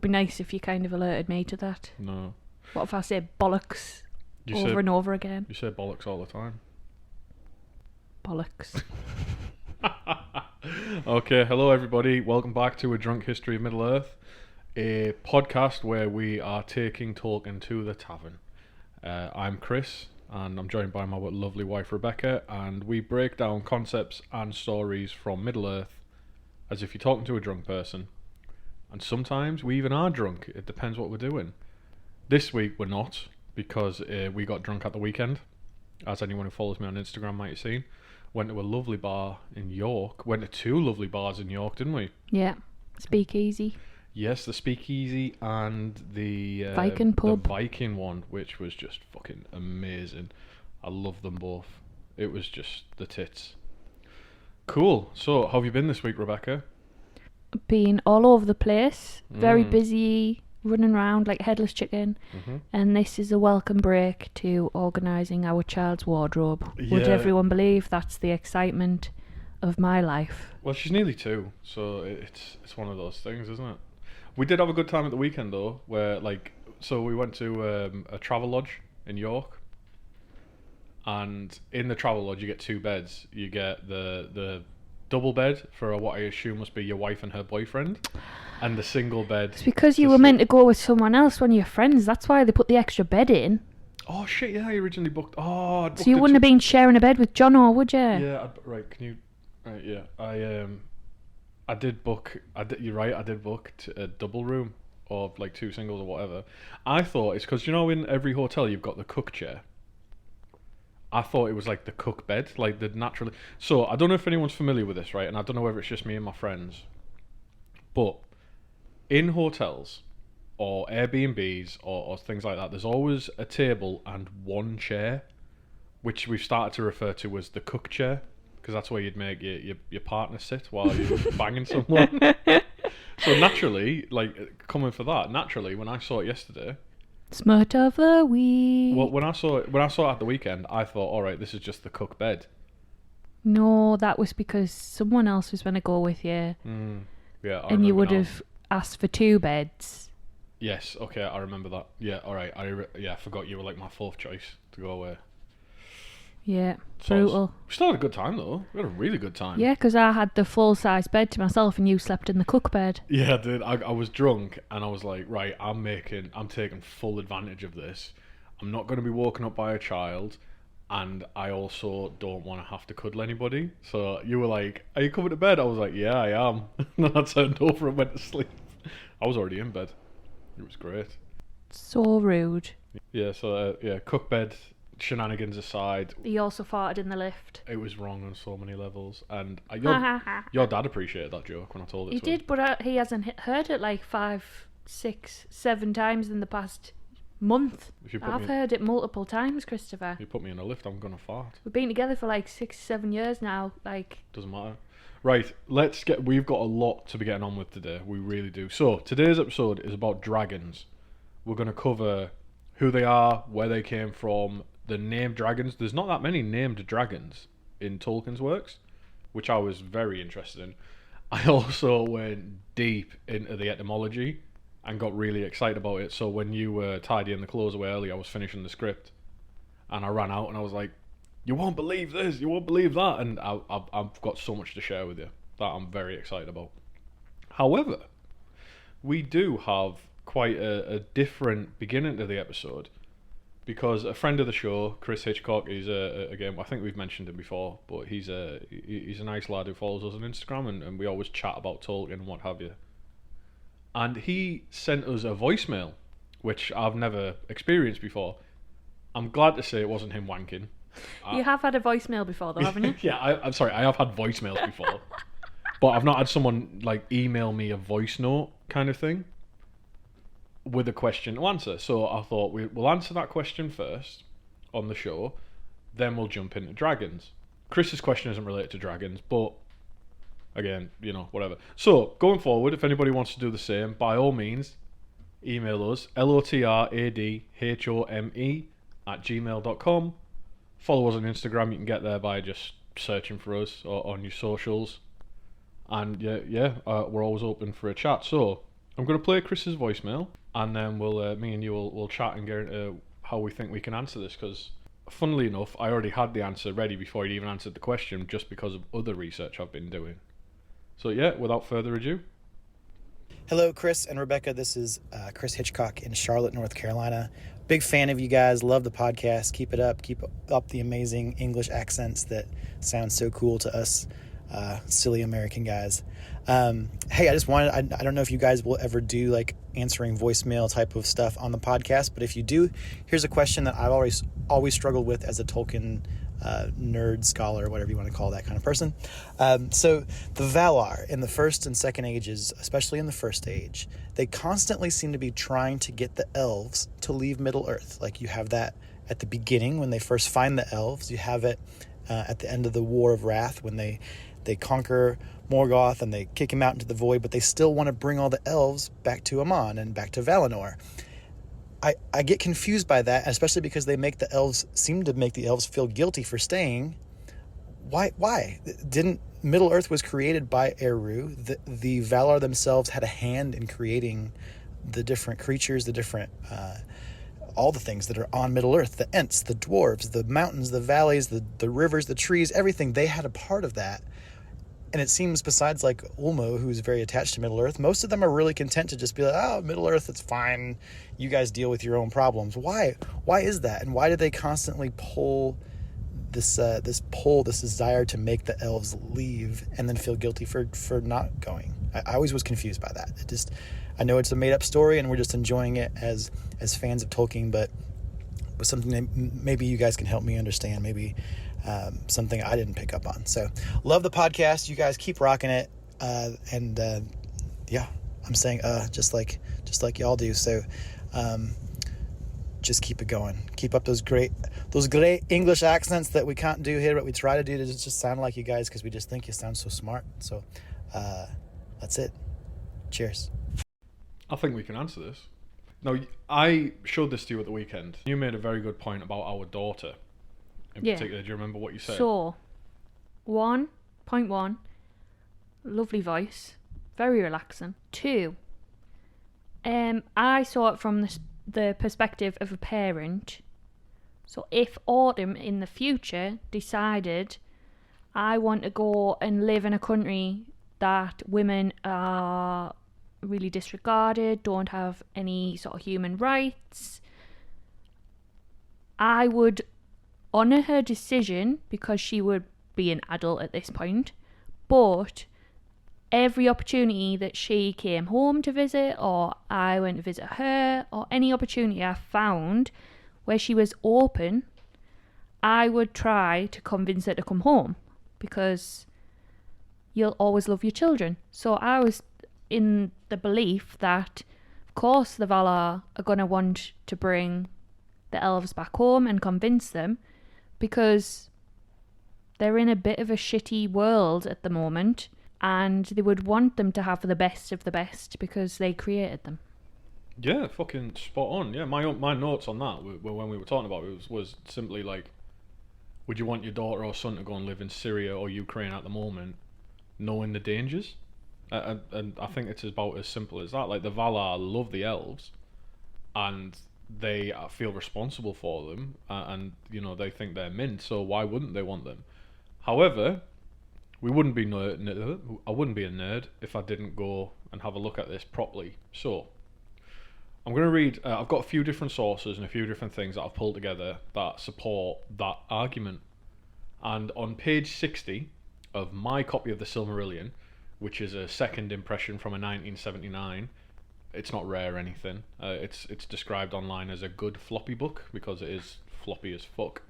It'd be nice if you kind of alerted me to that. No. What if I say bollocks over and over again? You say bollocks all the time. Bollocks. Okay, hello everybody. Welcome back to A Drunk History of Middle-earth, a podcast where we are taking Tolkien to the tavern. I'm Chris, and I'm joined by my lovely wife Rebecca, and we break down concepts and stories from Middle-earth as if you're talking to a drunk person. And sometimes we even are drunk. It depends what we're doing. This week we're not, because we got drunk at the weekend, as anyone who follows me on Instagram might have seen. Went to a lovely bar in York. Went to two lovely bars in York, didn't we? Yeah. Speakeasy. Yes, the Speakeasy and the Viking pub. The Viking one, which was just fucking amazing. I love them both. It was just the tits. Cool. So, how have you been this week, Rebecca? Been all over the place. Very busy, running around like a headless chicken. Mm-hmm. And this is a welcome break to organising our child's wardrobe. Would Yeah. everyone believe that's the excitement of my life? Well, she's nearly 2, so it's one of those things, isn't it? We did have a good time at the weekend though, where so we went to a travel lodge in York, and in the travel lodge you get 2 beds. You get the double bed for what I assume must be your wife and her boyfriend, and the single bed. It's because you were meant to go with someone else, one of your friends. That's why they put the extra bed in. Oh shit! Yeah, I originally booked. Oh, I'd booked So you wouldn't have been sharing a bed with John, or would you? Yeah, right. Can you? Right, yeah. I did book. You're right. I did book a double room of like 2 singles or whatever. I thought it's because in every hotel you've got the cook chair. I thought it was like the cook bed, like the naturally. So I don't know if anyone's familiar with this, right? And I don't know whether it's just me and my friends, but in hotels or Airbnbs or things like that, there's always a table and 1 chair, which we've started to refer to as the cook chair, because that's where you'd make your partner sit while you're banging someone. So naturally, coming for that, when I saw it yesterday, Smut of the week. well, when I saw it at the weekend, I thought, all right, this is just the cook bed. No, that was because someone else was going to go with you. Yeah, and you would have asked for 2 beds. Yes, okay, I remember that. Yeah, all right. I forgot you were like my 4th choice to go away. Yeah, So brutal. We still had a good time though. We had a really good time. Yeah, because I had the full-size bed to myself and you slept in the cook bed. Yeah, dude. I was drunk and I was like, right, I'm taking full advantage of this. I'm not going to be woken up by a child, and I also don't want to have to cuddle anybody. So you were like, are you coming to bed? I was like, yeah, I am. And then I turned over and went to sleep. I was already in bed. It was great. So rude. Yeah, so cook bed shenanigans aside. He also farted in the lift. It was wrong on so many levels, and your dad appreciated that joke when I told it He to him. did, but he hasn't heard it like 5, 6, 7 times in the past month. I've heard it multiple times, Christopher. You put me in a lift, I'm gonna fart. We've been together for like 6, 7 years now. Doesn't matter. Right, we've got a lot to be getting on with today. We really do. So today's episode is about dragons. We're gonna cover who they are, where they came from, the named dragons. There's not that many named dragons in Tolkien's works, which I was very interested in. I also went deep into the etymology and got really excited about it. So when you were tidying the clothes away earlier, I was finishing the script and I ran out and I was like, you won't believe this, you won't believe that. And I've got so much to share with you that I'm very excited about. However, we do have quite a different beginning to the episode, because a friend of the show, Chris Hitchcock, is again, I think we've mentioned him before, but he's a nice lad who follows us on Instagram, and we always chat about Tolkien and what have you. And he sent us a voicemail, which I've never experienced before. I'm glad to say it wasn't him wanking. You have had a voicemail before though, haven't you? Yeah, I'm sorry, I have had voicemails before, but I've not had someone email me a voice note kind of thing with a question to answer. So I thought we'll answer that question first on the show, then we'll jump into dragons. Chris's question isn't related to dragons, but again, whatever. So going forward, if anybody wants to do the same, by all means, email us lotradhome@gmail.com. Follow us on Instagram. You can get there by just searching for us or on your socials. And we're always open for a chat. So I'm going to play Chris's voicemail, and then me and you will chat and get into how we think we can answer this, because funnily enough, I already had the answer ready before you even answered the question, just because of other research I've been doing. So yeah, without further ado. Hello, Chris and Rebecca. This is Chris Hitchcock in Charlotte, North Carolina. Big fan of you guys. Love the podcast. Keep it up. Keep up the amazing English accents that sound so cool to us silly American guys. Hey, I just wanted, I don't know if you guys will ever do like answering voicemail type of stuff on the podcast, but if you do, here's a question that I've always struggled with as a Tolkien nerd, scholar, whatever you want to call that kind of person. So the Valar in the first and second ages, especially in the first age, they constantly seem to be trying to get the elves to leave Middle-earth. Like you have that at the beginning when they first find the elves. You have it at the end of the War of Wrath when they conquer Morgoth and they kick him out into the void, but they still want to bring all the elves back to Aman and back to Valinor. I get confused by that, especially because they seem to make the elves feel guilty for staying. Why? Didn't Middle-earth was created by Eru. The Valar themselves had a hand in creating the different creatures, the different, all the things that are on Middle-earth, the Ents, the dwarves, the mountains, the valleys, the rivers, the trees, everything. They had a part of that. And it seems besides like Ulmo, who's very attached to Middle-earth, most of them are really content to just be like, oh, Middle-earth, it's fine. You guys deal with your own problems. Why? Why is that? And why do they constantly pull this desire to make the elves leave and then feel guilty for not going? I always was confused by that. I know it's a made-up story and we're just enjoying it as fans of Tolkien, but was something that maybe you guys can help me understand. Maybe something I didn't pick up on. So love the podcast. You guys keep rocking it. Yeah, I'm saying just like y'all do. So just keep it going. Keep up those great English accents that we can't do here, but we try to do to just sound like you guys because we just think you sound so smart. So that's it. Cheers. I think we can answer this. Now, I showed this to you at the weekend. You made a very good point about our daughter. In particular, do you remember what you said? So, 1.1, lovely voice, very relaxing. 2, I saw it from the perspective of a parent. So if Autumn in the future decided, I want to go and live in a country that women are really disregarded, don't have any sort of human rights, I would honour her decision because she would be an adult at this point, but every opportunity that she came home to visit or I went to visit her or any opportunity I found where she was open, I would try to convince her to come home because you'll always love your children. So I was in the belief that of course the Valar are going to want to bring the elves back home and convince them, because they're in a bit of a shitty world at the moment and they would want them to have the best of the best because they created them. Yeah, fucking spot on. Yeah, my notes on that when we were talking about it was simply like, would you want your daughter or son to go and live in Syria or Ukraine at the moment, knowing the dangers? And I think it's about as simple as that. Like, the Valar love the elves and they feel responsible for them, and you know, they think they're mint, so why wouldn't they want them? However, I wouldn't be a nerd if I didn't go and have a look at this properly. So I'm going to read, I've got a few different sources and a few different things that I've pulled together that support that argument. And on page 60 of my copy of the Silmarillion, which is a second impression from a 1979, it's not rare or anything. It's described online as a good floppy book because it is floppy as fuck.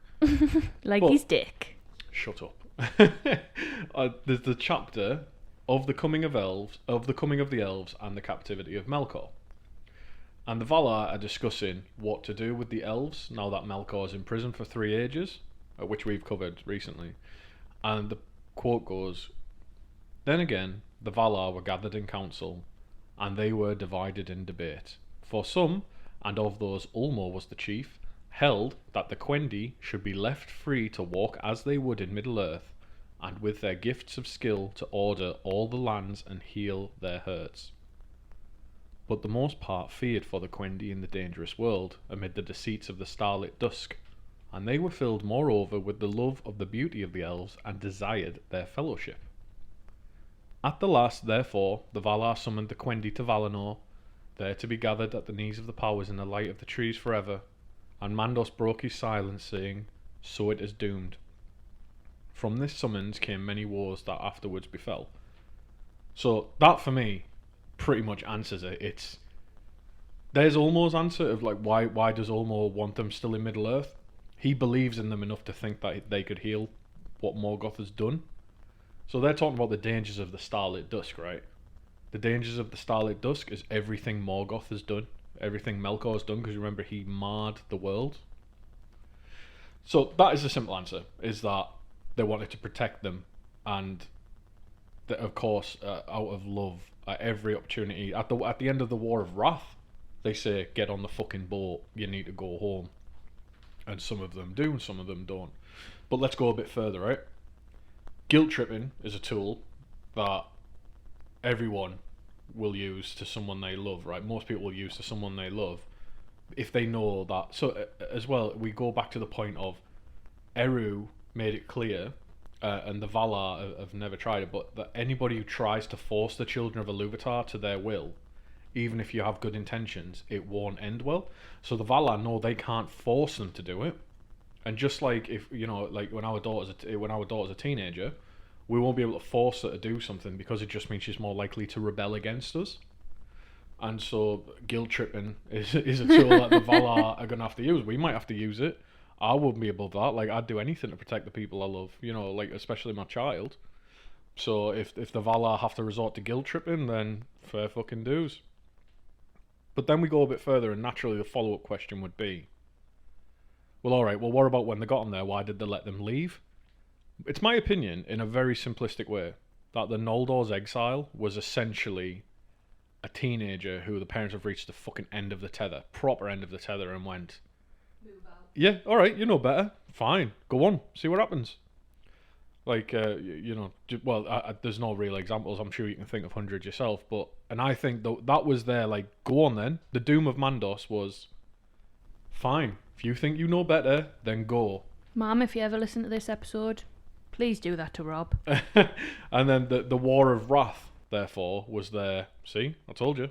Like his dick. Shut up. There's the chapter of the coming of the elves and the captivity of Melkor. And the Valar are discussing what to do with the elves now that Melkor is in prison for 3 ages, which we've covered recently. And the quote goes, "Then again, the Valar were gathered in council, and they were divided in debate. For some, and of those Ulmo was the chief, held that the Quendi should be left free to walk as they would in Middle-earth, and with their gifts of skill to order all the lands and heal their hurts. but the most part feared for the Quendi in the dangerous world, amid the deceits of the starlit dusk, and they were filled moreover with the love of the beauty of the elves, and desired their fellowship. At the last, therefore, the Valar summoned the Quendi to Valinor, there to be gathered at the knees of the powers in the light of the trees forever, and Mandos broke his silence, saying, "So it is doomed." From this summons came many wars that afterwards befell. So that for me pretty much answers it. There's Ulmo's answer of like why does Ulmo want them still in Middle Earth? He believes in them enough to think that they could heal what Morgoth has done. So they're talking about the dangers of the Starlit Dusk, right? The dangers of the Starlit Dusk is everything Morgoth has done, everything Melkor has done, because remember he marred the world. So that is the simple answer, is that they wanted to protect them, and that, of course, out of love, at every opportunity, at the end of the War of Wrath, they say, "Get on the fucking boat, you need to go home." And some of them do, and some of them don't. But let's go a bit further, right? Guilt tripping is a tool that everyone will use to someone they love, right? Most people will use to someone they love if they know that. So as well, we go back to the point of Eru made it clear, and the Valar have never tried it, but that anybody who tries to force the children of Ilúvatar to their will, even if you have good intentions, it won't end well. So the Valar know they can't force them to do it. And just like if like when our daughter's a teenager, we won't be able to force her to do something because it just means she's more likely to rebel against us. And so guilt tripping is a tool that the Valar are gonna have to use. We might have to use it. I wouldn't be above that. Like I'd do anything to protect the people I love. Like especially my child. So if the Valar have to resort to guilt tripping, then fair fucking dues. But then we go a bit further, and naturally the follow-up question would be, well, alright, well, what about when they got them there? Why did they let them leave? It's my opinion, in a very simplistic way, that the Noldor's exile was essentially a teenager who the parents have reached the fucking end of the tether, proper end of the tether, and went, "Move out. Yeah, alright, you know better. Fine, go on, see what happens." Like, there's no real examples. I'm sure you can think of hundreds yourself, and I think that was their, like, go on then. The doom of Mandos was, fine, if you think you know better, then go. Mom, if you ever listen to this episode, please do that to Rob. And then the War of Wrath, therefore, was there. See, I told you.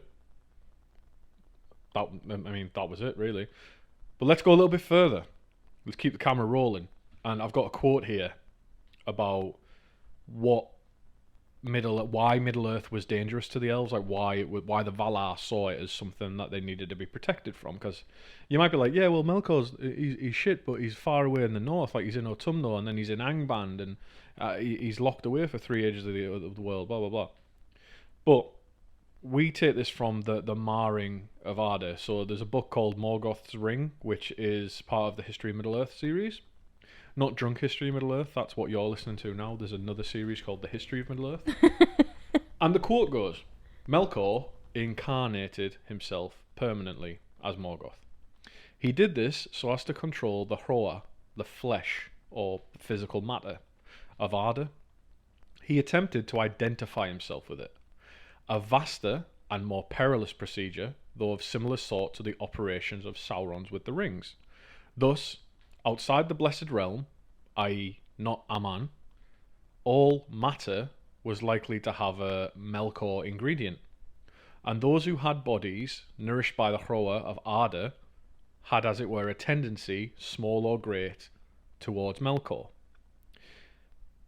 That was it, really. But let's go a little bit further. Let's keep the camera rolling. And I've got a quote here about why Middle Earth was dangerous to the elves, like why the Valar saw it as something that they needed to be protected from. Because you might be like, yeah, well, Melkor's he's shit, but he's far away in the north, like he's in Autumnal, and then he's in Angband, and he's locked away for 3 ages of the world, blah blah blah. But we take this from the marring of Arda. So there's a book called Morgoth's Ring, which is part of the History of Middle Earth series. Not Drunk History of Middle Earth, that's what you're listening to now. There's another series called The History of Middle Earth. And the quote goes, Melkor incarnated himself permanently as Morgoth. He did this so as to control the Hroa, the flesh or physical matter of Arda. He attempted to identify himself with it. A vaster and more perilous procedure, though of similar sort to the operations of Sauron's with the rings. Thus, outside the Blessed Realm, i.e. not Aman, all matter was likely to have a Melkor ingredient, and those who had bodies nourished by the Hroa of Arda had, as it were, a tendency, small or great, towards Melkor.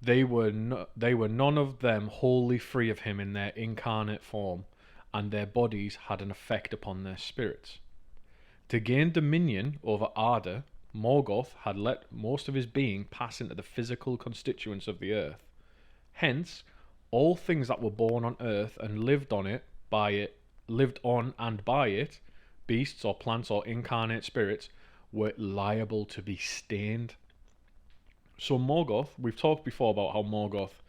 They were none of them wholly free of him in their incarnate form, and their bodies had an effect upon their spirits. To gain dominion over Arda, Morgoth had let most of his being pass into the physical constituents of the earth. Hence, all things that were born on earth and lived on and by it, beasts or plants or incarnate spirits, were liable to be stained. So Morgoth, we've talked before about how Morgoth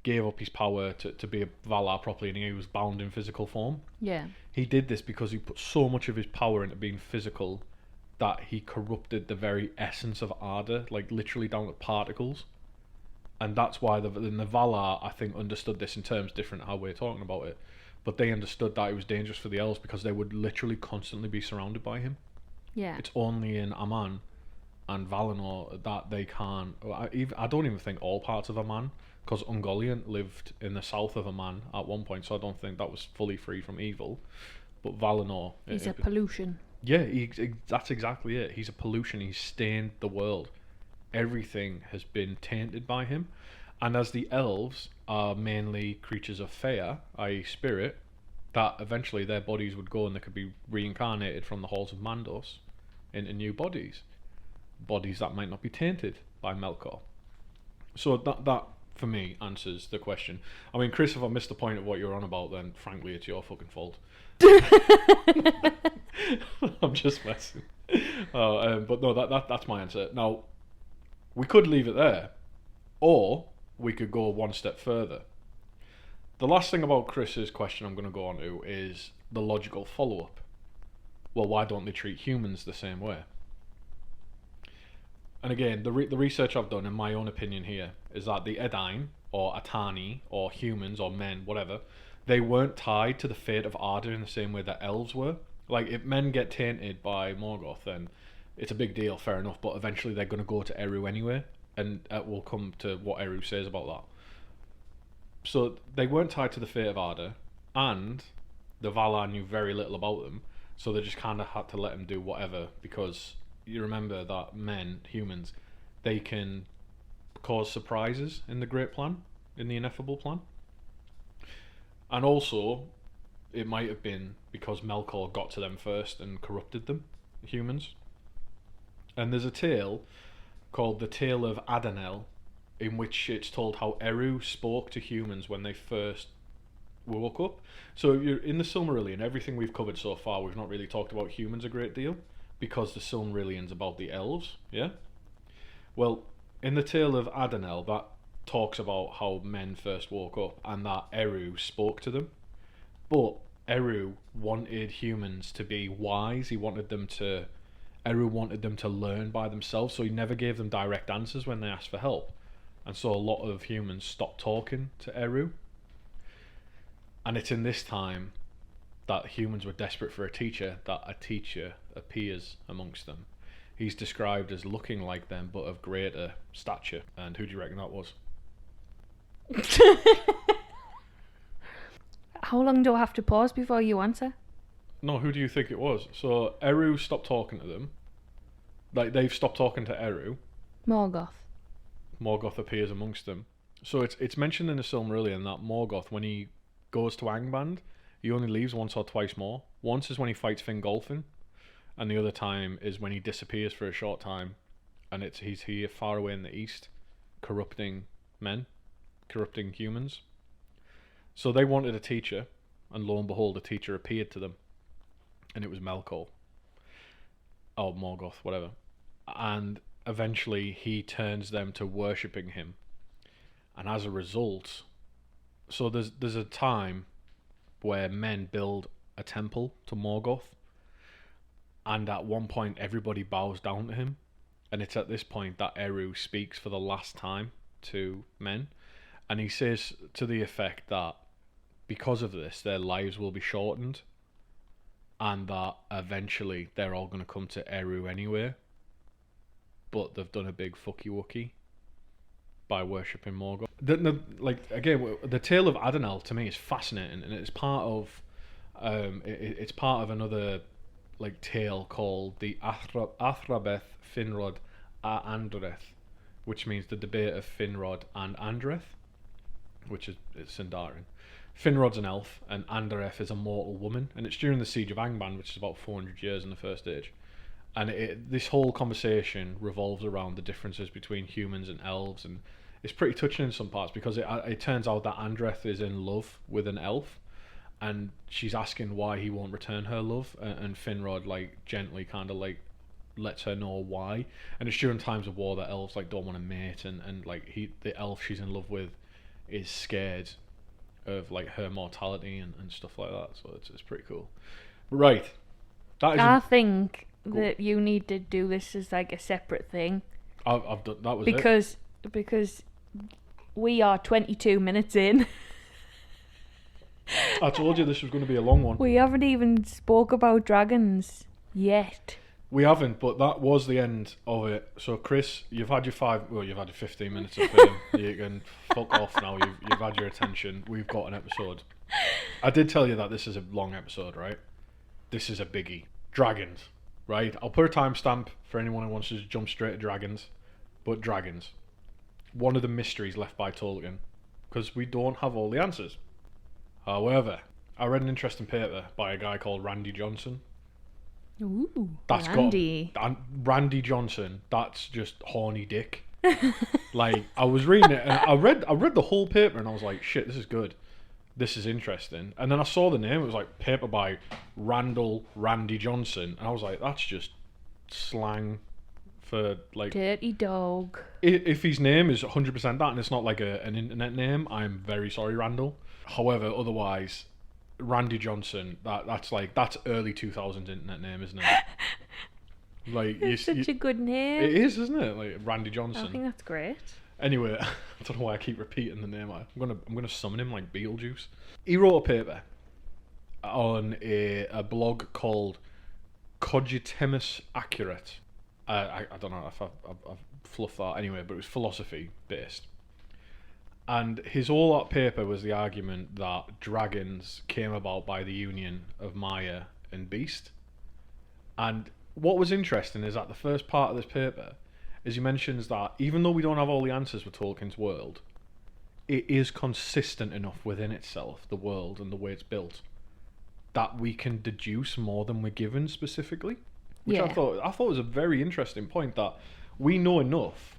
gave up his power to be a Valar properly, and he was bound in physical form. Yeah. He did this because he put so much of his power into being physical that he corrupted the very essence of Arda, like literally down to particles. And that's why the Valar, I think, understood this in terms different how we're talking about it. but they understood that it was dangerous for the elves because they would literally constantly be surrounded by him. Yeah. It's only in Aman and Valinor that they can't. I don't even think all parts of Aman, because Ungoliant lived in the south of Aman at one point, so I don't think that was fully free from evil. But Valinor, He's a pollution. yeah, that's exactly it. He's a pollution. He's stained the world. Everything has been tainted by him. And as the elves are mainly creatures of Fëa, i.e. spirit, that eventually their bodies would go and they could be reincarnated from the halls of Mandos into new bodies. Bodies that might not be tainted by Melkor. So that for me answers the question. I mean, Chris, if I missed the point of what you're on about, then frankly it's your fucking fault. I'm just messing. But no, that's my answer. Now, we could leave it there, or we could go one step further. The last thing about Chris's question I'm going to go on to is the logical follow-up. Well, why don't they treat humans the same way? And again, the research I've done, in my own opinion here, is that the Edain, or Atani, or humans, or men, whatever, they weren't tied to the fate of Arda in the same way that elves were. Like, if men get tainted by Morgoth, then it's a big deal, fair enough, but eventually they're going to go to Eru anyway, and we'll come to what Eru says about that. So they weren't tied to the fate of Arda, and the Valar knew very little about them, so they just kind of had to let them do whatever, because you remember that men, humans, they can cause surprises in the Great Plan, in the Ineffable Plan. And also, it might have been because Melkor got to them first and corrupted them, humans. And there's a tale called the Tale of Adanel, in which it's told how Eru spoke to humans when they first woke up. So you're in the Silmarillion, everything we've covered so far, we've not really talked about humans a great deal, because the Silmarillion's about the elves, yeah? Well, in the Tale of Adanel, that talks about how men first woke up and that Eru spoke to them. But Eru wanted humans to be wise. Eru wanted them to learn by themselves, so he never gave them direct answers when they asked for help. And so a lot of humans stopped talking to Eru. And it's in this time that humans were desperate for a teacher, that a teacher appears amongst them. He's described as looking like them, but of greater stature. And who do you reckon that was? How long do I have to pause before you answer? No, who do you think it was? So Eru stopped talking to them. Like, they've stopped talking to Eru. Morgoth. Morgoth appears amongst them. So it's mentioned in the Silmarillion that Morgoth, when he goes to Angband, he only leaves once or twice more. Once is when he fights Fingolfin, and the other time is when he disappears for a short time, and he's here far away in the east, corrupting men, corrupting humans. So they wanted a teacher, and lo and behold, a teacher appeared to them, and it was Melkor, or Morgoth, whatever. And eventually he turns them to worshipping him, and as a result, so there's a time where men build a temple to Morgoth, and at one point everybody bows down to him, and it's at this point that Eru speaks for the last time to men, and he says to the effect that because of this their lives will be shortened, and that eventually they're all going to come to Eru anyway, but they've done a big fucky wookie by worshipping Morgoth. The Tale of Adanel to me is fascinating, and it's part of it's part of another tale called the Athrabeth Finrod a Andreth, which means the debate of Finrod and Andreth, which is Sindarin. Finrod's an elf, and Andreth is a mortal woman, and it's during the Siege of Angband, which is about 400 years in the First Age. And this whole conversation revolves around the differences between humans and elves, and it's pretty touching in some parts, because it turns out that Andreth is in love with an elf, and she's asking why he won't return her love, and Finrod gently kind of lets her know why. And it's during times of war that elves don't want to mate, and the elf she's in love with is scared of her mortality and stuff like that. So it's pretty cool. Right, I think that you need to do this as a separate thing. I've done that. Was because we are 22 minutes in. I told you this was going to be a long one. We haven't even spoke about dragons yet. We haven't, but that was the end of it. So, Chris, you've had your 15 minutes of fame. You can fuck off now. You've had your attention. We've got an episode. I did tell you that this is a long episode, right? This is a biggie. Dragons, right? I'll put a timestamp for anyone who wants to jump straight to dragons. But dragons. One of the mysteries left by Tolkien. Because we don't have all the answers. However, I read an interesting paper by a guy called Randy Johnson. Ooh, That's Randy. Randy Johnson. That's just horny dick. Like, I was reading it and I read the whole paper and I was like, shit, this is good. This is interesting. And then I saw the name. It was like paper by Randy Johnson, and I was like, that's just slang for like Dirty dog. If his name is 100% that and it's not like an internet name, I'm very sorry, Randall. However, otherwise, Randy Johnson, that's early 2000s internet name, isn't it? Like, It's such a good name. it is, isn't it? Like Randy Johnson. I think that's great. Anyway, I don't know why I keep repeating the name. I'm gonna summon him like Beetlejuice. He wrote a paper on a blog called Cogitamus Accurate. I don't know if I've fluffed that anyway, but it was philosophy based. And his whole that paper was the argument that dragons came about by the union of Maya and Beast. And what was interesting is that the first part of this paper is he mentions that even though we don't have all the answers for Tolkien's world, it is consistent enough within itself, the world and the way it's built, that we can deduce more than we're given specifically. Which Yeah. I thought was a very interesting point, that we know enough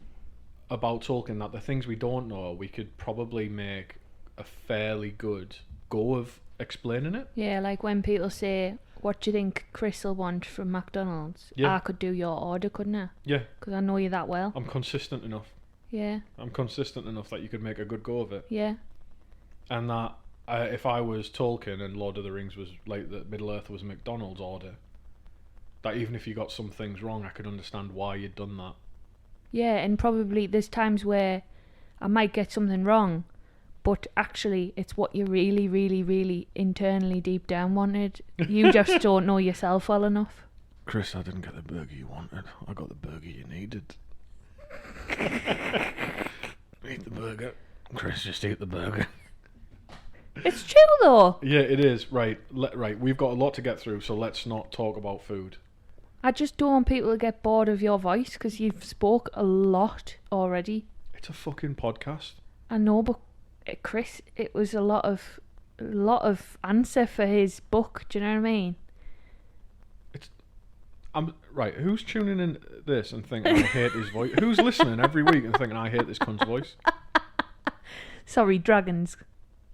about Tolkien that the things we don't know, we could probably make a fairly good go of explaining it. Yeah, like when people say, what do you think Chris will want from McDonald's? Yeah. I could do your order, couldn't I? Yeah, Because I know you that well. I'm consistent enough. Yeah, I'm consistent enough that you could make a good go of it. yeah. And that if I was Tolkien and Lord of the Rings was like that Middle Earth was a McDonald's order, that even if you got some things wrong, I could understand why you'd done that. Yeah, and probably there's times where I might get something wrong, but actually it's what you really, really, really internally deep down wanted. You just don't know yourself well enough. Chris, I didn't get the burger you wanted. I got the burger you needed. Eat the burger. Chris, just eat the burger. It's true though. Yeah, it is. Right, right. We've got a lot to get through, so let's not talk about food. I just don't want people to get bored of your voice because you've spoke a lot already. It's a fucking podcast. I know, but Chris, it was a lot of answer for his book. Do you know what I mean? I'm right. Who's tuning in this and thinking I hate his voice? Who's listening every week and thinking I hate this cunt's voice? Sorry, dragons.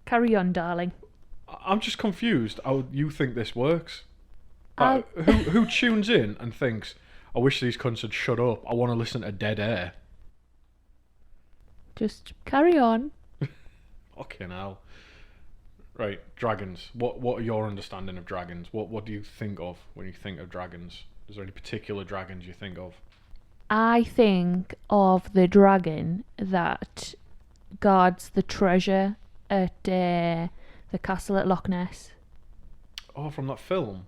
Carry on, darling. I'm just confused how you think this works. Who tunes in and thinks, I wish these cunts had shut up. I want to listen to dead air. Just carry on. Fucking hell. Right, dragons. What are your understanding of dragons? What do you think of when you think of dragons? Is there any particular dragons you think of? I think of the dragon that guards the treasure at the castle at Loch Ness. Oh, from that film?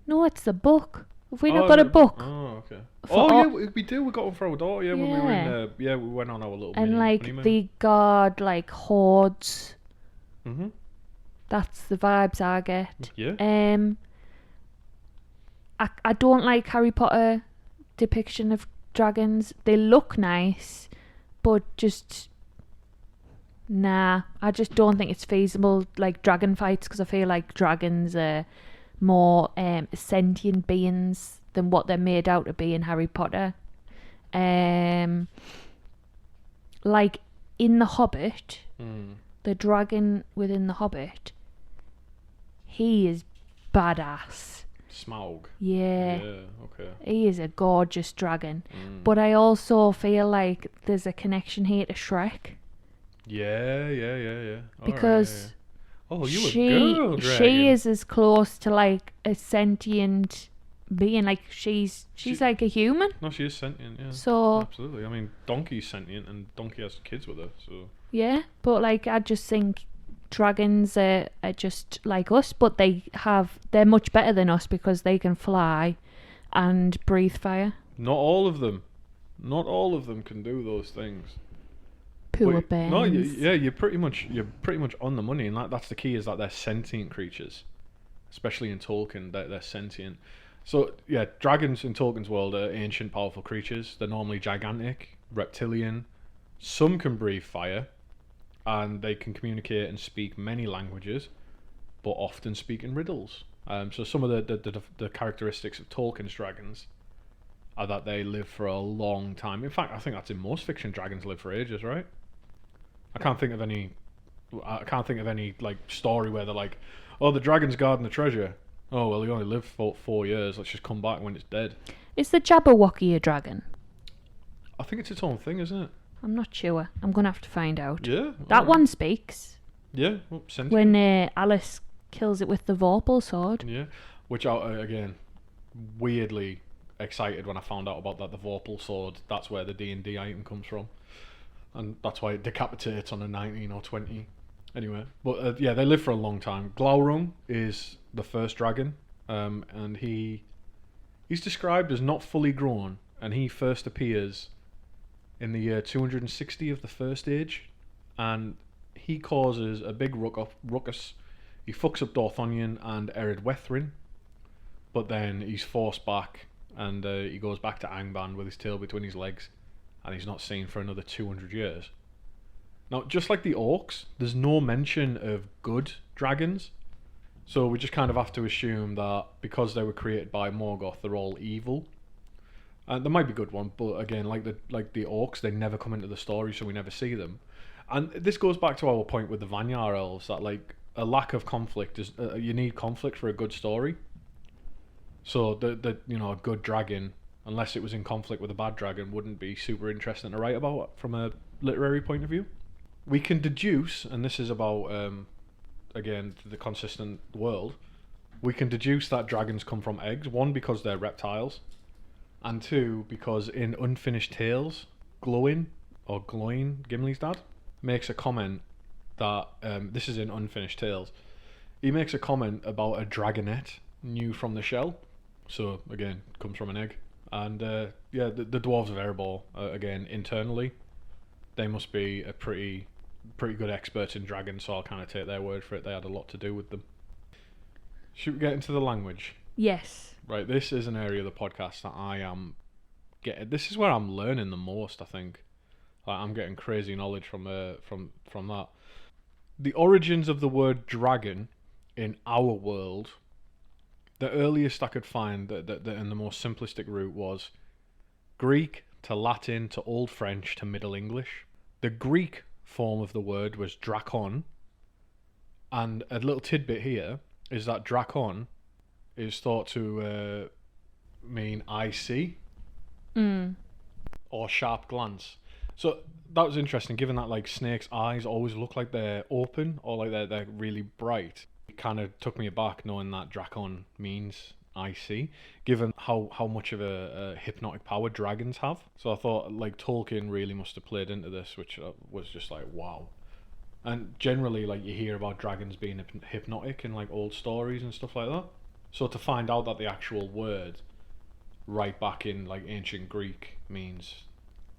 No, it's the book. Have we not got a book? Oh, okay. For Yeah, we do. We got one for our daughter. Yeah, when we were in. Yeah. We went on our little. And mini like honeymoon. they guard like hoards. Mhm. That's the vibes I get. Yeah. I don't like Harry Potter depiction of dragons. They look nice, but just nah. I just don't think it's feasible, like dragon fights, because I feel like dragons are more sentient beings than what they're made out to be in Harry Potter. Like in The Hobbit, the dragon within The Hobbit, he is badass. Smaug. Yeah. Yeah. Okay. He is a gorgeous dragon. But I also feel like there's a connection here to Shrek. Yeah. All Because right, oh, you a girl dragon. she is as close to like a sentient being. Like she's like a human. No, she is sentient. Yeah. So Absolutely. I mean, Donkey's sentient, and Donkey has kids with her. So. yeah, but like I just think dragons are just like us, but they're much better than us because they can fly and breathe fire. Not all of them. Not all of them can do those things. Poor bears. No, you're pretty much on the money, and that's the key, is that they're sentient creatures, especially in Tolkien. They're sentient. So yeah, dragons in Tolkien's world are ancient, powerful creatures. They're normally gigantic, reptilian. Some can breathe fire, and they can communicate and speak many languages, but often speak in riddles. So some of the characteristics of Tolkien's dragons are that they live for a long time. In fact, I think that's in most fiction. Dragons live for ages, right? I can't think of any like story where they're like, oh, the dragon's guarding the treasure. Oh well, he only lived for 4 years. Let's just come back when it's dead. Is the Jabberwocky a dragon? I think it's its own thing, isn't it? I'm not sure. I'm gonna have to find out. Yeah. That one speaks. Yeah. Well, when Alice kills it with the Vorpal sword. Yeah. Which again, weirdly excited when I found out about that. The Vorpal sword. That's where the D&D item comes from, and that's why it decapitates on a 19 or 20. Anyway, but yeah, they live for a long time. Glaurung is the first dragon, and he's described as not fully grown, and he first appears in the year 260 of the First Age, and he causes a big ruckus. He fucks up Dorthonion and Ered Wethrin, but then he's forced back, and he goes back to Angband with his tail between his legs, and he's not seen for another 200 years. Now, just like the orcs, there's no mention of good dragons, so we just kind of have to assume that because they were created by Morgoth, they're all evil. And there might be good ones, but again, like the orcs, they never come into the story, so we never see them. And this goes back to our point with the Vanyar elves, that like a lack of conflict is you need conflict for a good story. So the a good dragon, unless it was in conflict with a bad dragon, wouldn't be super interesting to write about from a literary point of view. We can deduce, and this is about again the consistent world. We can deduce that dragons come from eggs. One, because they're reptiles. And two, because in Unfinished Tales, Glowin, Gimli's dad, makes a comment that, this is in Unfinished Tales, he makes a comment about a dragonette new from the shell. So, again, comes from an egg. And, yeah, the dwarves of Erebor, again, internally, they must be a pretty good experts in dragons, so I'll kind of take their word for it. They had a lot to do with them. Should we get into the language? Yes. Right, this is an area of the podcast that I am getting. This is where I'm learning the most, I think. Like, I'm getting crazy knowledge from that. The origins of the word dragon in our world, the earliest I could find that in the most simplistic route was Greek to Latin to Old French to Middle English. The Greek form of the word was drakon, and a little tidbit here is that drakon is thought to mean I see or sharp glance. So that was interesting, given that like snakes' eyes always look like they're open or like they're really bright. It kind of took me aback knowing that drakon means I see, given how much of a hypnotic power dragons have. So I thought like Tolkien really must have played into this, which was just like wow. And generally, like, you hear about dragons being hypnotic in like old stories and stuff like that. So to find out that the actual word right back in like ancient Greek means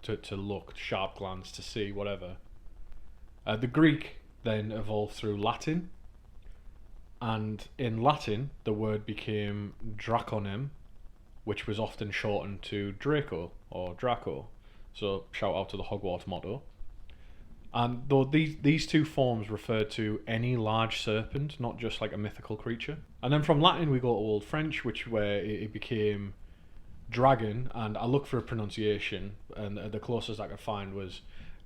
to look, sharp glance, to see, whatever. The Greek then evolved through Latin, and in Latin the word became draconem, which was often shortened to Draco or Draco. So shout out to the Hogwarts motto. And though these two forms refer to any large serpent, not just like a mythical creature. And then from Latin we go to Old French, where it became dragon, and I looked for a pronunciation, and the closest I could find was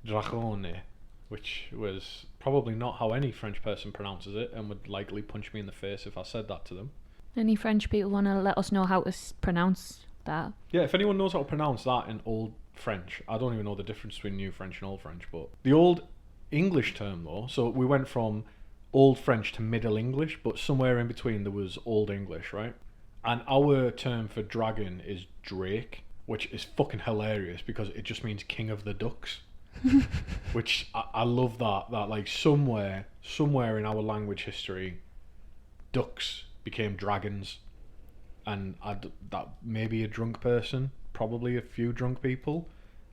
dracone, which was probably not how any French person pronounces it, and would likely punch me in the face if I said that to them. Any French people want to let us know how to pronounce that? Yeah, if anyone knows how to pronounce that in Old French. I don't even know the difference between New French and Old French, but the Old English term though, so we went from Old French to Middle English, but somewhere in between there was Old English, right? And our term for dragon is drake, which is fucking hilarious because it just means king of the ducks. Which I love that like somewhere in our language history, ducks became dragons, and that maybe a drunk person, probably a few drunk people,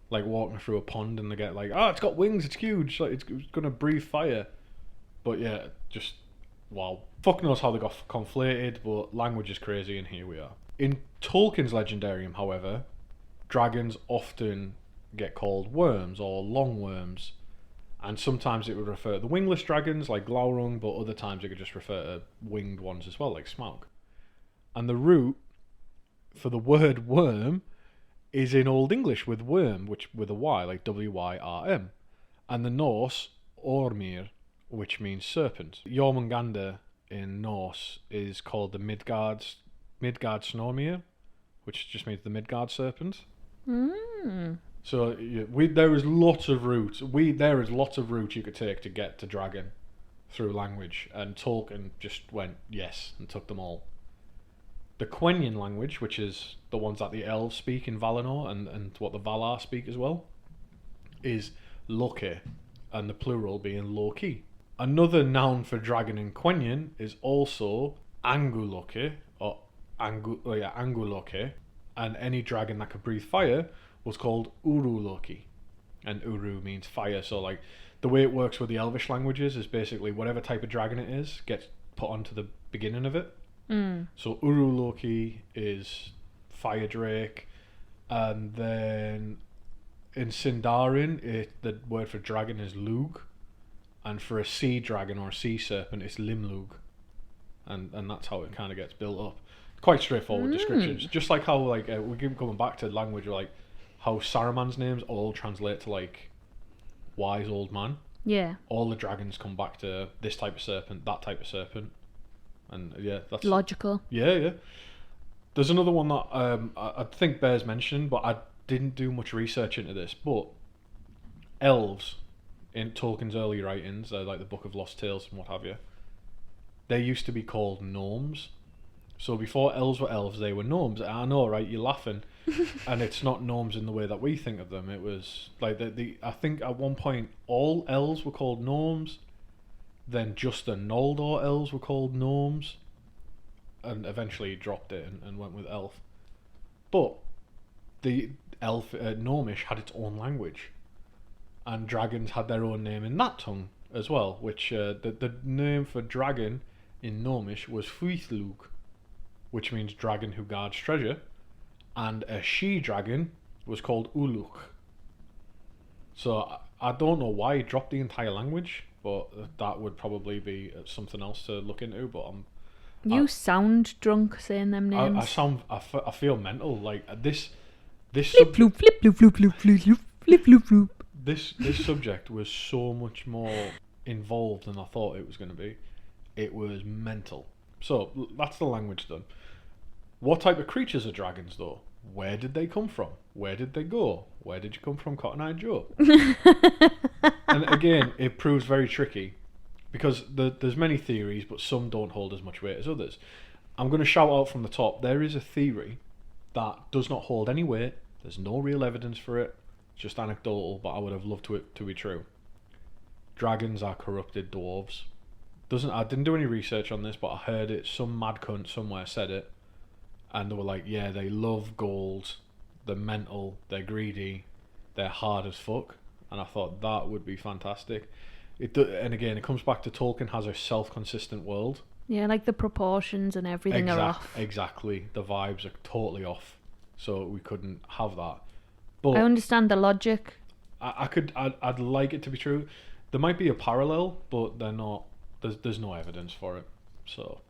like walking through a pond and they get like, oh, it's got wings, it's huge, like it's gonna breathe fire. But yeah, just wow. Fuck knows how they got conflated, but language is crazy, and here we are. In Tolkien's Legendarium, however, dragons often get called worms or longworms, and sometimes it would refer to the wingless dragons like Glaurung, but other times it could just refer to winged ones as well, like Smaug. And the root for the word worm is in Old English with worm, which with a Y, like Wyrm, and the Norse Ormir, which means serpent. Jormungandr in Norse is called the Midgard Snormir, which just means the Midgard serpent. So there is lots of routes. There is lots of routes you could take to get to dragon through language, and Tolkien just went yes and took them all. The Quenya language, which is the ones that the elves speak in Valinor and what the Valar speak as well, is Loki, and the plural being Loki. Another noun for dragon in Quenya is also Anguloki, or Anguloki, and any dragon that could breathe fire was called Uruloki, and Uru means fire. So like the way it works with the Elvish languages is basically whatever type of dragon it is gets put onto the beginning of it. So Uruloki is fire drake, and then in Sindarin the word for dragon is Lug, and for a sea dragon or a sea serpent it's Limlug, and that's how it kind of gets built up. Quite straightforward descriptions, just like how like we keep coming back to language, like how Saruman's names all translate to like wise old man. Yeah. All the dragons come back to this type of serpent, that type of serpent. And yeah, that's logical. Yeah. There's another one that I think bears mention, but I didn't do much research into this. But elves in Tolkien's early writings, like the Book of Lost Tales and what have you, they used to be called gnomes. So before elves were elves, they were gnomes. I know, right? You're laughing, and it's not gnomes in the way that we think of them. It was like I think at one point all elves were called gnomes. Then just the Noldor elves were called gnomes, and eventually dropped it and went with elf. But the elf gnomish had its own language, and dragons had their own name in that tongue as well. Which the name for dragon in gnomish was Fuithlug, which means dragon who guards treasure, and a she dragon was called Uluk. So I don't know why he dropped the entire language. But that would probably be something else to look into. But you sound drunk saying them names. I feel mental. Like this flip floop flip floop floop floop floop flip floop floop. This subject was so much more involved than I thought it was going to be. It was mental. So that's the language done. What type of creatures are dragons though? Where did they come from? Where did they go? Where did you come from, Cotton Eye Joe? And again, it proves very tricky because there's many theories, but some don't hold as much weight as others. I'm going to shout out from the top. There is a theory that does not hold any weight. There's no real evidence for it. It's just anecdotal, but I would have loved it to be true. Dragons are corrupted dwarves. I didn't do any research on this, but I heard it. Some mad cunt somewhere said it. And they were like, yeah, they love gold, they're mental, they're greedy, they're hard as fuck. And I thought that would be fantastic. And again, it comes back to Tolkien has a self-consistent world. Yeah, like the proportions and everything are off. Exactly. The vibes are totally off. So we couldn't have that. But I understand the logic. I'd like it to be true. There might be a parallel, but they're not. There's no evidence for it. So,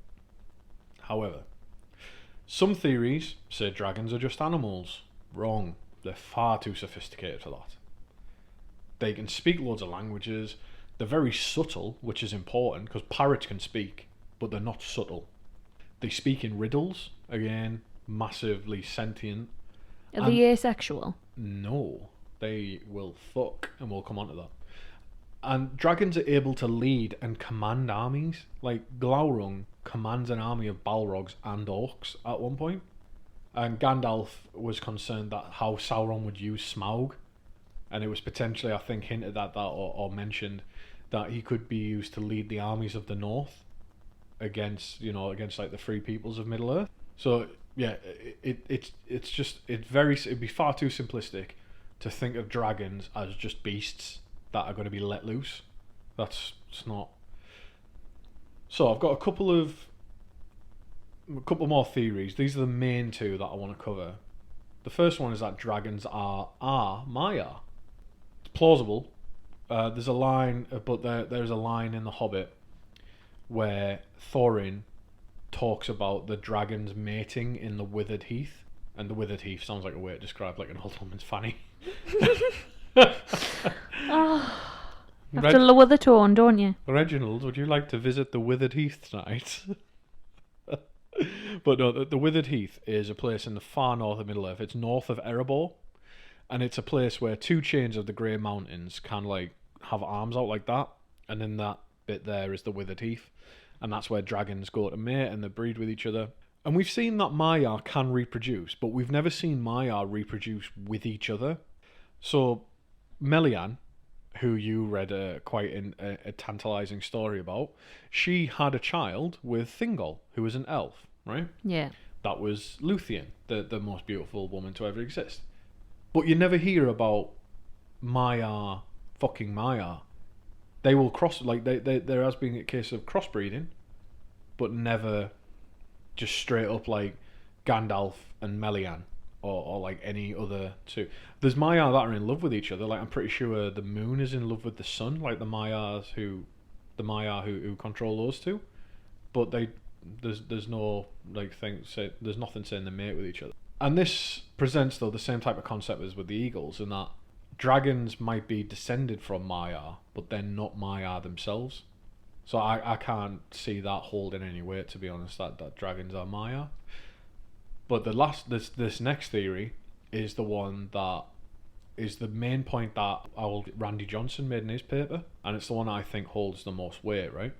however, some theories say dragons are just animals. Wrong. They're far too sophisticated for that. They can speak loads of languages. They're very subtle, which is important because parrots can speak, but they're not subtle. They speak in riddles. Again, massively sentient. Are they asexual? No. They will fuck, and we'll come on to that. And dragons are able to lead and command armies. Like Glaurung commands an army of Balrogs and orcs at one point. And Gandalf was concerned that how Sauron would use Smaug and it was potentially, I think, hinted at that or mentioned that he could be used to lead the armies of the North against like the free peoples of Middle Earth. So yeah, it'd be far too simplistic to think of dragons as just beasts that are going to be let loose. It's not. So I've got a couple more theories. These are the main two that I want to cover. The first one is that dragons are Maiar. It's plausible. There's a line, but there's a line in The Hobbit where Thorin talks about the dragons mating in the Withered Heath, and the Withered Heath sounds like a way to describe like an old woman's fanny. You have to lower the tone, don't you? Reginald, would you like to visit the Withered Heath tonight? But no, the Withered Heath is a place in the far north of Middle Earth. It's north of Erebor, and it's a place where two chains of the Grey Mountains can like have arms out like that, and in that bit there is the Withered Heath, and that's where dragons go to mate and they breed with each other. And we've seen that Maiar can reproduce, but we've never seen Maiar reproduce with each other. So Melian, who you read quite a tantalising story about, she had a child with Thingol, who was an elf, right? Yeah. That was Luthien, the most beautiful woman to ever exist. But you never hear about Maiar fucking Maiar. They will cross, like, there has been a case of crossbreeding, but never just straight up like Gandalf and Melian. Or like any other two. There's Maiar that are in love with each other. Like I'm pretty sure the moon is in love with the sun. Like the Maiar who control those two. But there's no like thing. There's nothing saying they mate with each other. And this presents though the same type of concept as with the eagles, in that dragons might be descended from Maiar, but they're not Maiar themselves. So I can't see that holding any weight, to be honest. That dragons are Maiar. But this next theory is the one that is the main point that old Randy Johnson made in his paper, and it's the one I think holds the most weight, right?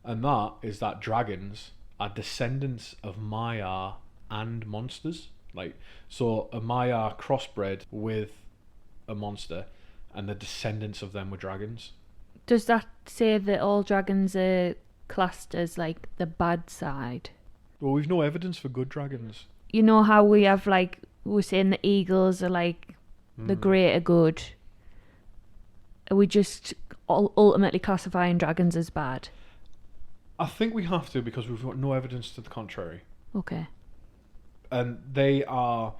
And that is that dragons are descendants of Maiar and monsters. Like, so a Maiar crossbred with a monster, and the descendants of them were dragons. Does that say that all dragons are classed as like the bad side? Well, we've no evidence for good dragons. You know how we have like, we're saying the eagles are like the greater good. Are we just ultimately classifying dragons as bad? I think we have to, because we've got no evidence to the contrary. Okay. And they are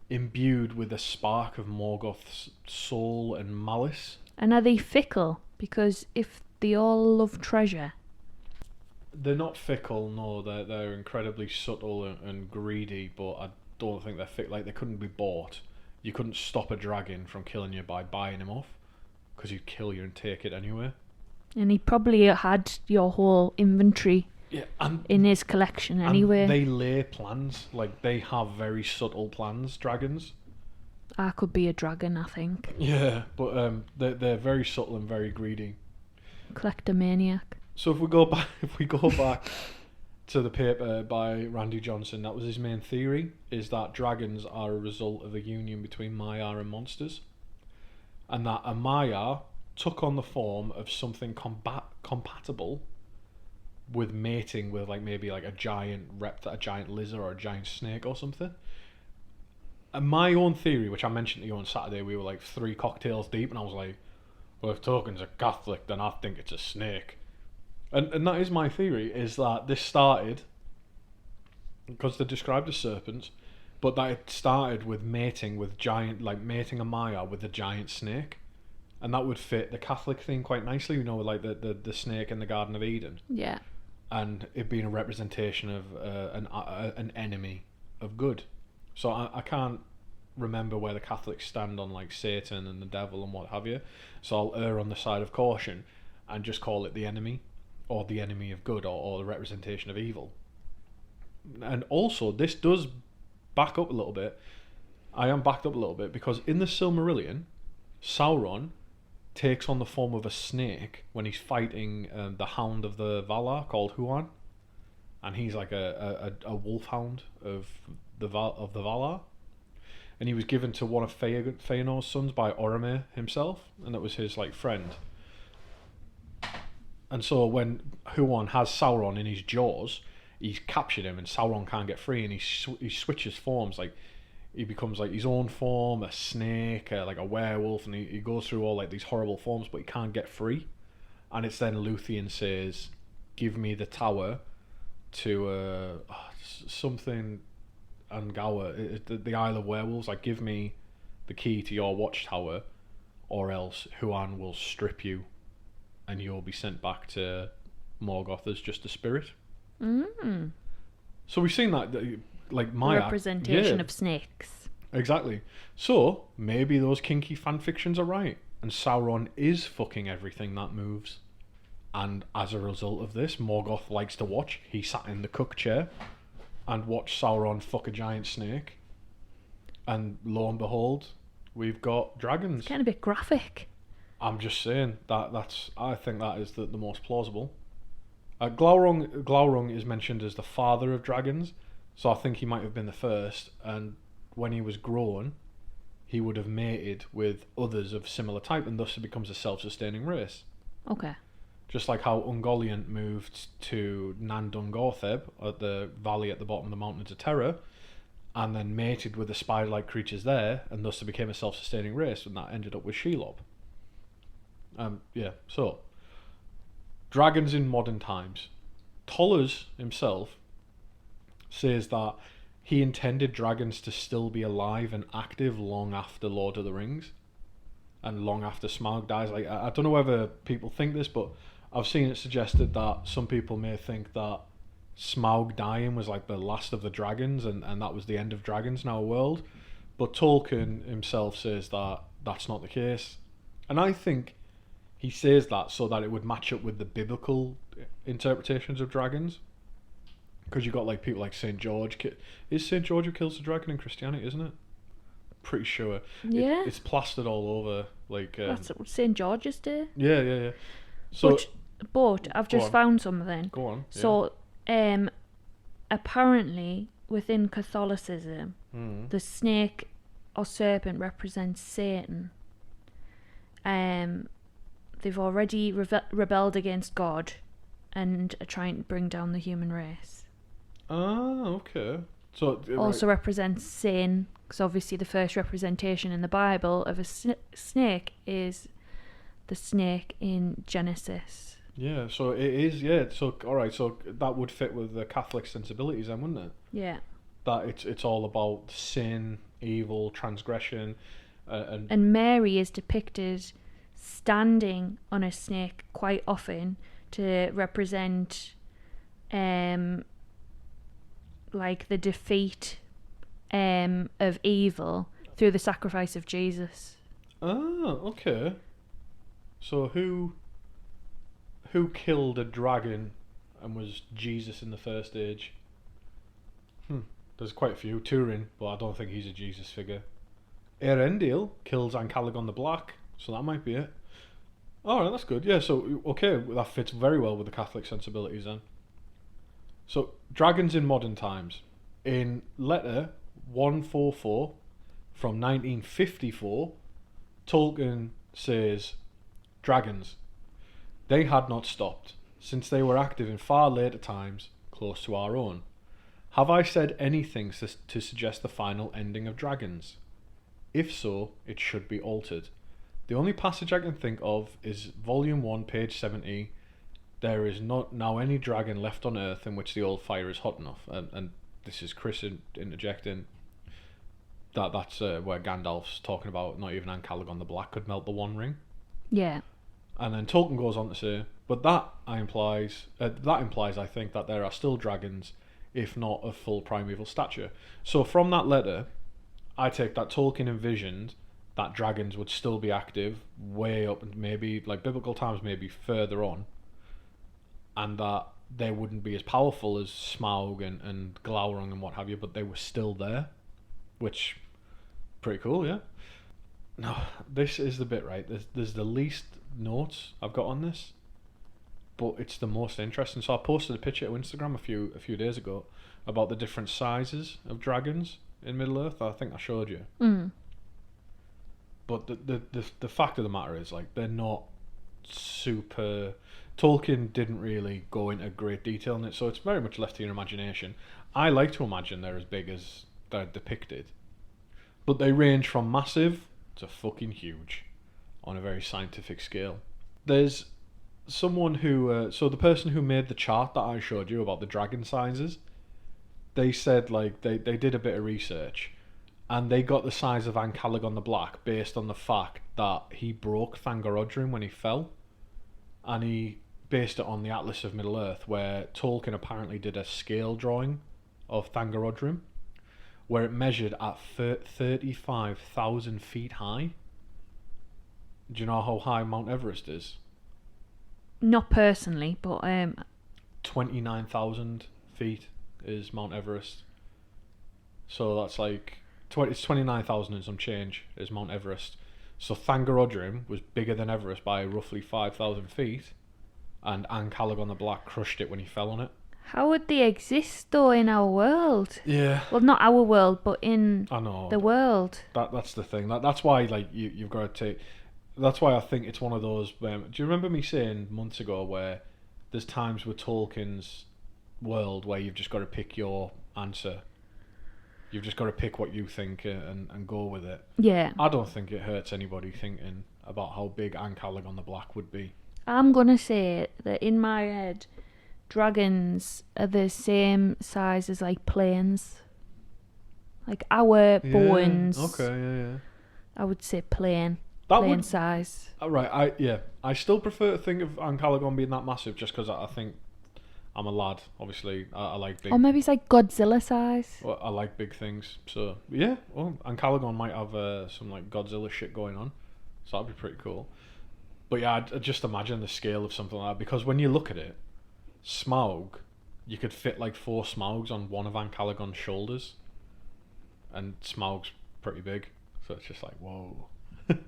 imbued with a spark of Morgoth's soul and malice. And are they fickle? Because if they all love treasure... They're not fickle, no. They're incredibly subtle and greedy, but I don't think they're fickle. Like, they couldn't be bought. You couldn't stop a dragon from killing you by buying him off, because he'd kill you and take it anyway. And he probably had your whole inventory in his collection anyway. And they lay plans. Like, they have very subtle plans, dragons. I could be a dragon, I think. Yeah, but they're very subtle and very greedy. Kleptomaniac. So if we go back to the paper by Randy Johnson, that was his main theory, is that dragons are a result of a union between Maiar and monsters, and that a Maiar took on the form of something compatible with mating with like maybe like a giant lizard or a giant snake or something. And my own theory, which I mentioned to you on Saturday, we were like 3 cocktails deep, and I was like, well, if Tolkien's a Catholic, then I think it's a snake. And that is my theory, is that this started, because they're described as serpents, but that it started with mating a Maiar with a giant snake. And that would fit the Catholic theme quite nicely, you know, like the snake in the Garden of Eden. Yeah. And it being a representation of an enemy of good. So I can't remember where the Catholics stand on like Satan and the devil and what have you. So I'll err on the side of caution and just call it the enemy, or the enemy of good, or the representation of evil. And also, this does back up a little bit. I am backed up a little bit, because in the Silmarillion, Sauron takes on the form of a snake when he's fighting the Hound of the Valar called Huan, and he's like a wolfhound of the Valar. and he was given to one of Feanor's sons by Orome himself, and that was his like friend. And so when Huon has Sauron in his jaws, he's captured him, and Sauron can't get free, and he switches forms. Like he becomes like his own form, a snake, like a werewolf, and he goes through all like these horrible forms, but he can't get free. And it's then Luthien says, "Give me the tower to something Angawa, the Isle of Werewolves. Like, give me the key to your watchtower, or else Huan will strip you, and you'll be sent back to Morgoth as just a spirit." Mm. So we've seen that, like Maya representation of snakes. Exactly. So maybe those kinky fan fictions are right, and Sauron is fucking everything that moves. And as a result of this, Morgoth likes to watch. He sat in the cook chair and watched Sauron fuck a giant snake. And lo and behold, we've got dragons. It's kind of a bit graphic. I'm just saying I think that is the most plausible. Glaurung is mentioned as the father of dragons, so I think he might have been the first, and when he was grown, he would have mated with others of similar type, and thus it becomes a self-sustaining race. Okay. Just like how Ungoliant moved to Nandungortheb, at the valley at the bottom of the Mountains of Terror, and then mated with the spider-like creatures there, and thus it became a self-sustaining race, and that ended up with Shelob. So dragons in modern times. Tollers himself says that he intended dragons to still be alive and active long after Lord of the Rings and long after Smaug dies. Like, I don't know whether people think this, but I've seen it suggested that some people may think that Smaug dying was like the last of the dragons, and that was the end of dragons in our world. But Tolkien himself says that that's not the case. And I think he says that so that it would match up with the biblical interpretations of dragons. Because you've got like people like St. George. Is St. George who kills the dragon in Christianity, isn't it? Pretty sure. Yeah. It's plastered all over. Like That's St. George's Day. Yeah. So, but I've just found something. Go on. Yeah. So, apparently within Catholicism, the snake or serpent represents Satan. They've already rebelled against God and are trying to bring down the human race. Ah, okay. So also represents sin, because obviously the first representation in the Bible of a snake is the snake in Genesis. Yeah, so it is, yeah. So, alright, so that would fit with the Catholic sensibilities then, wouldn't it? Yeah. That it's all about sin, evil, transgression, and Mary is depicted standing on a snake quite often to represent like the defeat of evil through the sacrifice of Jesus. Ah, okay. So who killed a dragon and was Jesus in the first age? There's quite a few. Turin, but I don't think he's a Jesus figure. Eärendil kills Ancalagon the Black, so that might be it. Alright, that's good. Yeah, so, okay, that fits very well with the Catholic sensibilities then. So, dragons in modern times. In letter 144 from 1954, Tolkien says, "Dragons. They had not stopped, since they were active in far later times, close to our own. Have I said anything to suggest the final ending of dragons? If so, it should be altered. The only passage I can think of is Volume 1, page 70. There is not now any dragon left on earth in which the old fire is hot enough." And this is Chris interjecting. That's where Gandalf's talking about not even Ancalagon the Black could melt the One Ring. Yeah. And then Tolkien goes on to say, but that implies, I think, that there are still dragons, if not of full primeval stature. So from that letter, I take that Tolkien envisioned that dragons would still be active way up, and maybe like biblical times, maybe further on, and that they wouldn't be as powerful as Smaug and Glaurung and what have you, but they were still there, which pretty cool, yeah. No, this is the bit, right? There's the least notes I've got on this, but it's the most interesting. So I posted a picture to Instagram a few days ago about the different sizes of dragons. in Middle-earth. I think I showed you. Mm. But the fact of the matter is, like, they're not super... Tolkien didn't really go into great detail in it, so it's very much left to your imagination. I like to imagine they're as big as they're depicted. But they range from massive to fucking huge on a very scientific scale. There's someone who... so the person who made the chart that I showed you about the dragon sizes, they said, like, they did a bit of research, and they got the size of Ancalagon the Black based on the fact that he broke Thangorodrim when he fell. And he based it on the Atlas of Middle-earth, where Tolkien apparently did a scale drawing of Thangorodrim, where it measured at 35,000 feet high. Do you know how high Mount Everest is? Not personally, but 29,000 feet is Mount Everest. So that's like... it's 29,000 and some change is Mount Everest. So Thangorodrim was bigger than Everest by roughly 5,000 feet, and Ancalagon the Black crushed it when he fell on it. how would they exist though in our world? Yeah. Well, not our world, but in I know. the world. That's the thing. That's why, like, you've got to take... That's why I think it's one of those... do you remember me saying months ago where there's times with Tolkien's world where you've just got to pick your answer? You've just got to pick what you think and go with it. Yeah. I don't think it hurts anybody thinking about how big Ancalagon the Black would be. I'm going to say that in my head, dragons are the same size as, like, planes. Like, our bones. Okay, yeah. I would say plane That would... size. Right, I still prefer to think of Ancalagon being that massive just because I think... I'm a lad, obviously. I like big... Or maybe it's like Godzilla size. Well, I like big things, so yeah. Well, Ancalagon might have some like Godzilla shit going on, so that'd be pretty cool. But yeah, I'd just imagine the scale of something like that, because when you look at it, Smaug, you could fit like 4 Smaugs on one of Ancalagon's shoulders, and Smaug's pretty big, so it's just like whoa. But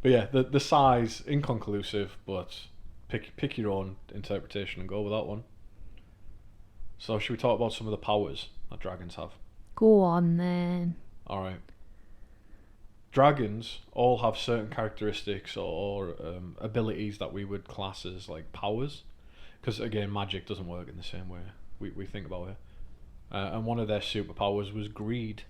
yeah, the size inconclusive, but pick your own interpretation and go with that one. So should we talk about some of the powers that dragons have? Go on then. Alright. Dragons all have certain characteristics or abilities that we would class as like powers. Because again, magic doesn't work in the same way we think about it. And one of their superpowers was greed.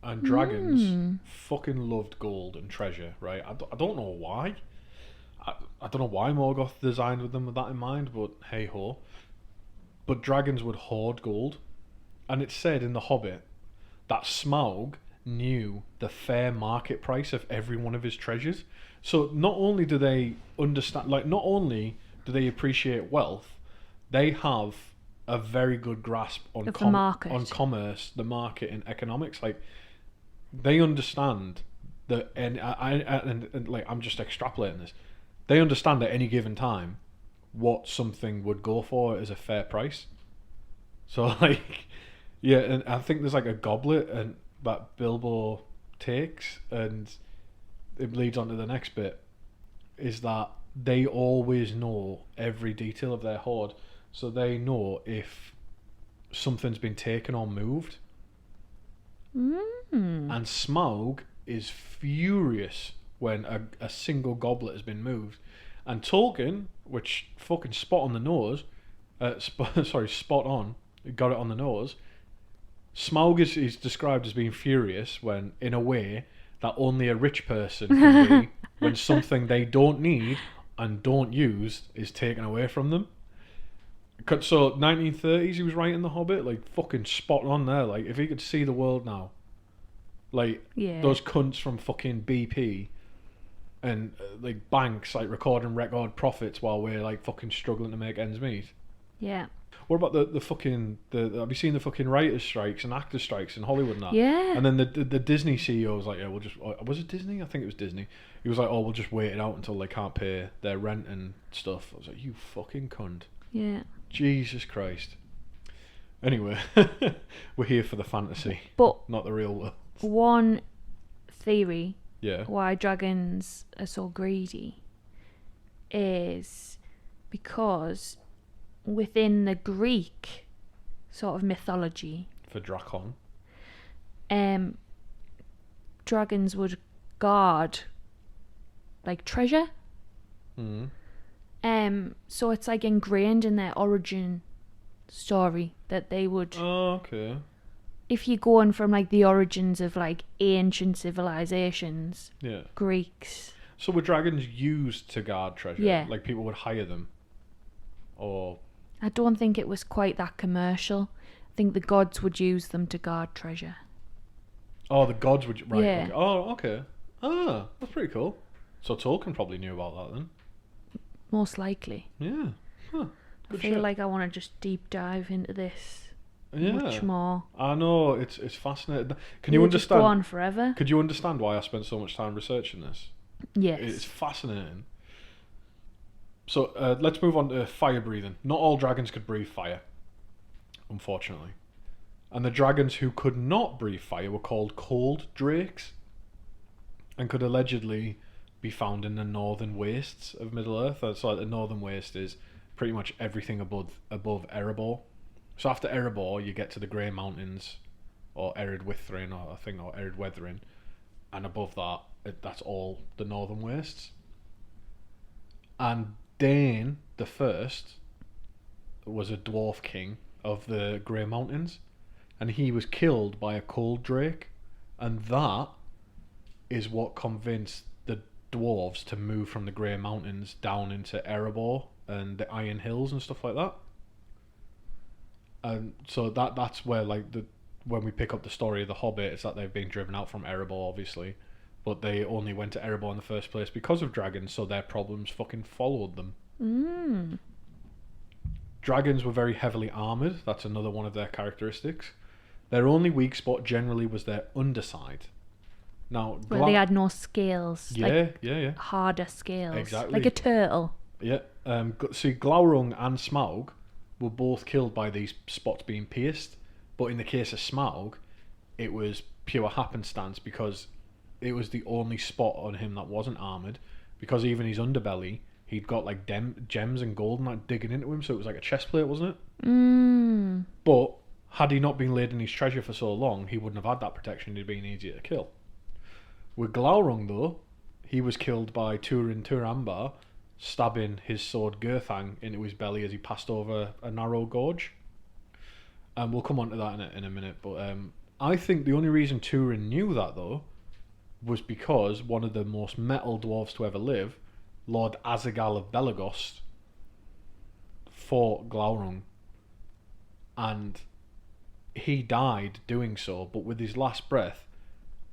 And dragons fucking loved gold and treasure, right? I don't know why. I don't know why Morgoth designed with them with that in mind, but hey ho. But dragons would hoard gold, and it's said in The Hobbit that Smaug knew the fair market price of every one of his treasures. So not only do they understand, like, not only do they appreciate wealth, they have a very good grasp on Of the market. on commerce, the market, and economics. Like, they understand that, and like, I'm just extrapolating this. They understand at any given time what something would go for as a fair price. So like, yeah, and I think there's like a goblet and that Bilbo takes, and it leads on to the next bit, is that they always know every detail of their hoard, so they know if something's been taken or moved. And Smaug is furious when a single goblet has been moved. And Tolkien, which fucking spot on the nose, spot on, got it on the nose. Smaug is described as being furious when, in a way, that only a rich person can be, when something they don't need and don't use is taken away from them. So 1930s, he was writing The Hobbit, like fucking spot on there. Like, if he could see the world now, like those cunts from fucking BP. And like banks like recording record profits while we're like fucking struggling to make ends meet. Yeah. What about the fucking have you seen the fucking writers' strikes and actors' strikes in Hollywood and that? Yeah. And then the Disney CEO was like, yeah, we'll just... was it Disney? I think it was Disney. He was like, oh, we'll just wait it out until they can't pay their rent and stuff. I was like, you fucking cunt. Yeah. Jesus Christ. Anyway, we're here for the fantasy, But not the real world. one theory Yeah. why dragons are so greedy is because within the Greek sort of mythology, For Drakon. dragons would guard like treasure. So it's like ingrained in their origin story that they would. Oh, okay. If you're going from like the origins of like ancient civilizations, Yeah. Greeks. So were dragons used to guard treasure? Yeah. Like people would hire them? Or... I don't think it was quite that commercial. I think the gods would use them to guard treasure. Oh, the gods would... Right. Yeah. Okay. Oh, okay. Ah, that's pretty cool. So Tolkien probably knew about that then. Most likely. Yeah. Huh. I Good feel shit. like I want to just deep dive into this Yeah. much more. I know, it's fascinating. Can It you would just go understand? on forever. Could you understand why I spent so much time researching this? Yes. It's fascinating. So let's move on to fire breathing. Not all dragons could breathe fire, unfortunately. And the dragons who could not breathe fire were called cold drakes, and could allegedly be found in the northern wastes of Middle Earth. So the northern waste is pretty much everything above Erebor. So after Erebor, you get to the Grey Mountains, or Ered Withrin, or Ered Weathering, and above that, that's all the northern wastes. And Dane the First was a dwarf king of the Grey Mountains, and he was killed by a cold drake, and that is what convinced the dwarves to move from the Grey Mountains down into Erebor and the Iron Hills and stuff like that. And so that's where when we pick up the story of the Hobbit, it's that they've been driven out from Erebor, obviously, but they only went to Erebor in the first place because of dragons, so their problems fucking followed them. Dragons were very heavily armoured. That's another one of their characteristics. Their only weak spot generally was their underside. Now, Where they had no scales. yeah, like harder scales. Exactly. Like a turtle. Yeah. See, Glaurung and Smaug were both killed by these spots being pierced, but in the case of Smaug, it was pure happenstance because it was the only spot on him that wasn't armoured, because even his underbelly, he'd got like gems and gold and that digging into him, so it was like a chest plate, wasn't it? But had he not been laid in his treasure for so long, he wouldn't have had that protection. He'd been easier to kill. With Glaurung, though, he was killed by Turin Turambar, stabbing his sword Gurthang into his belly as he passed over a narrow gorge. And we'll come on to that in a minute. But I think the only reason Turin knew that, though, was because one of the most metal dwarves to ever live, Lord Azagal of Belagost, fought Glaurung. And he died doing so, but with his last breath,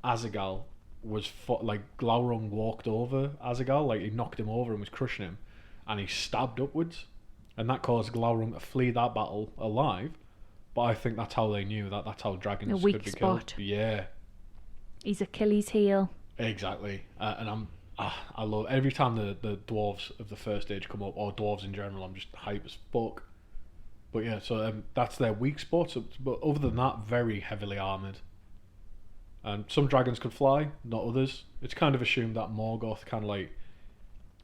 Azagal Glaurung walked over Azagal, like he knocked him over and was crushing him, and he stabbed upwards, and that caused Glaurung to flee that battle alive. But I think that's how they knew that's how dragons could be spot. killed. Yeah, His Achilles heel. exactly. And I love every time the dwarves of the First Age come up, or dwarves in general. I'm just hype as fuck. But yeah, so that's their weak spot. But other than that, very heavily armoured. And some dragons could fly, not others. It's kind of assumed that Morgoth kind of like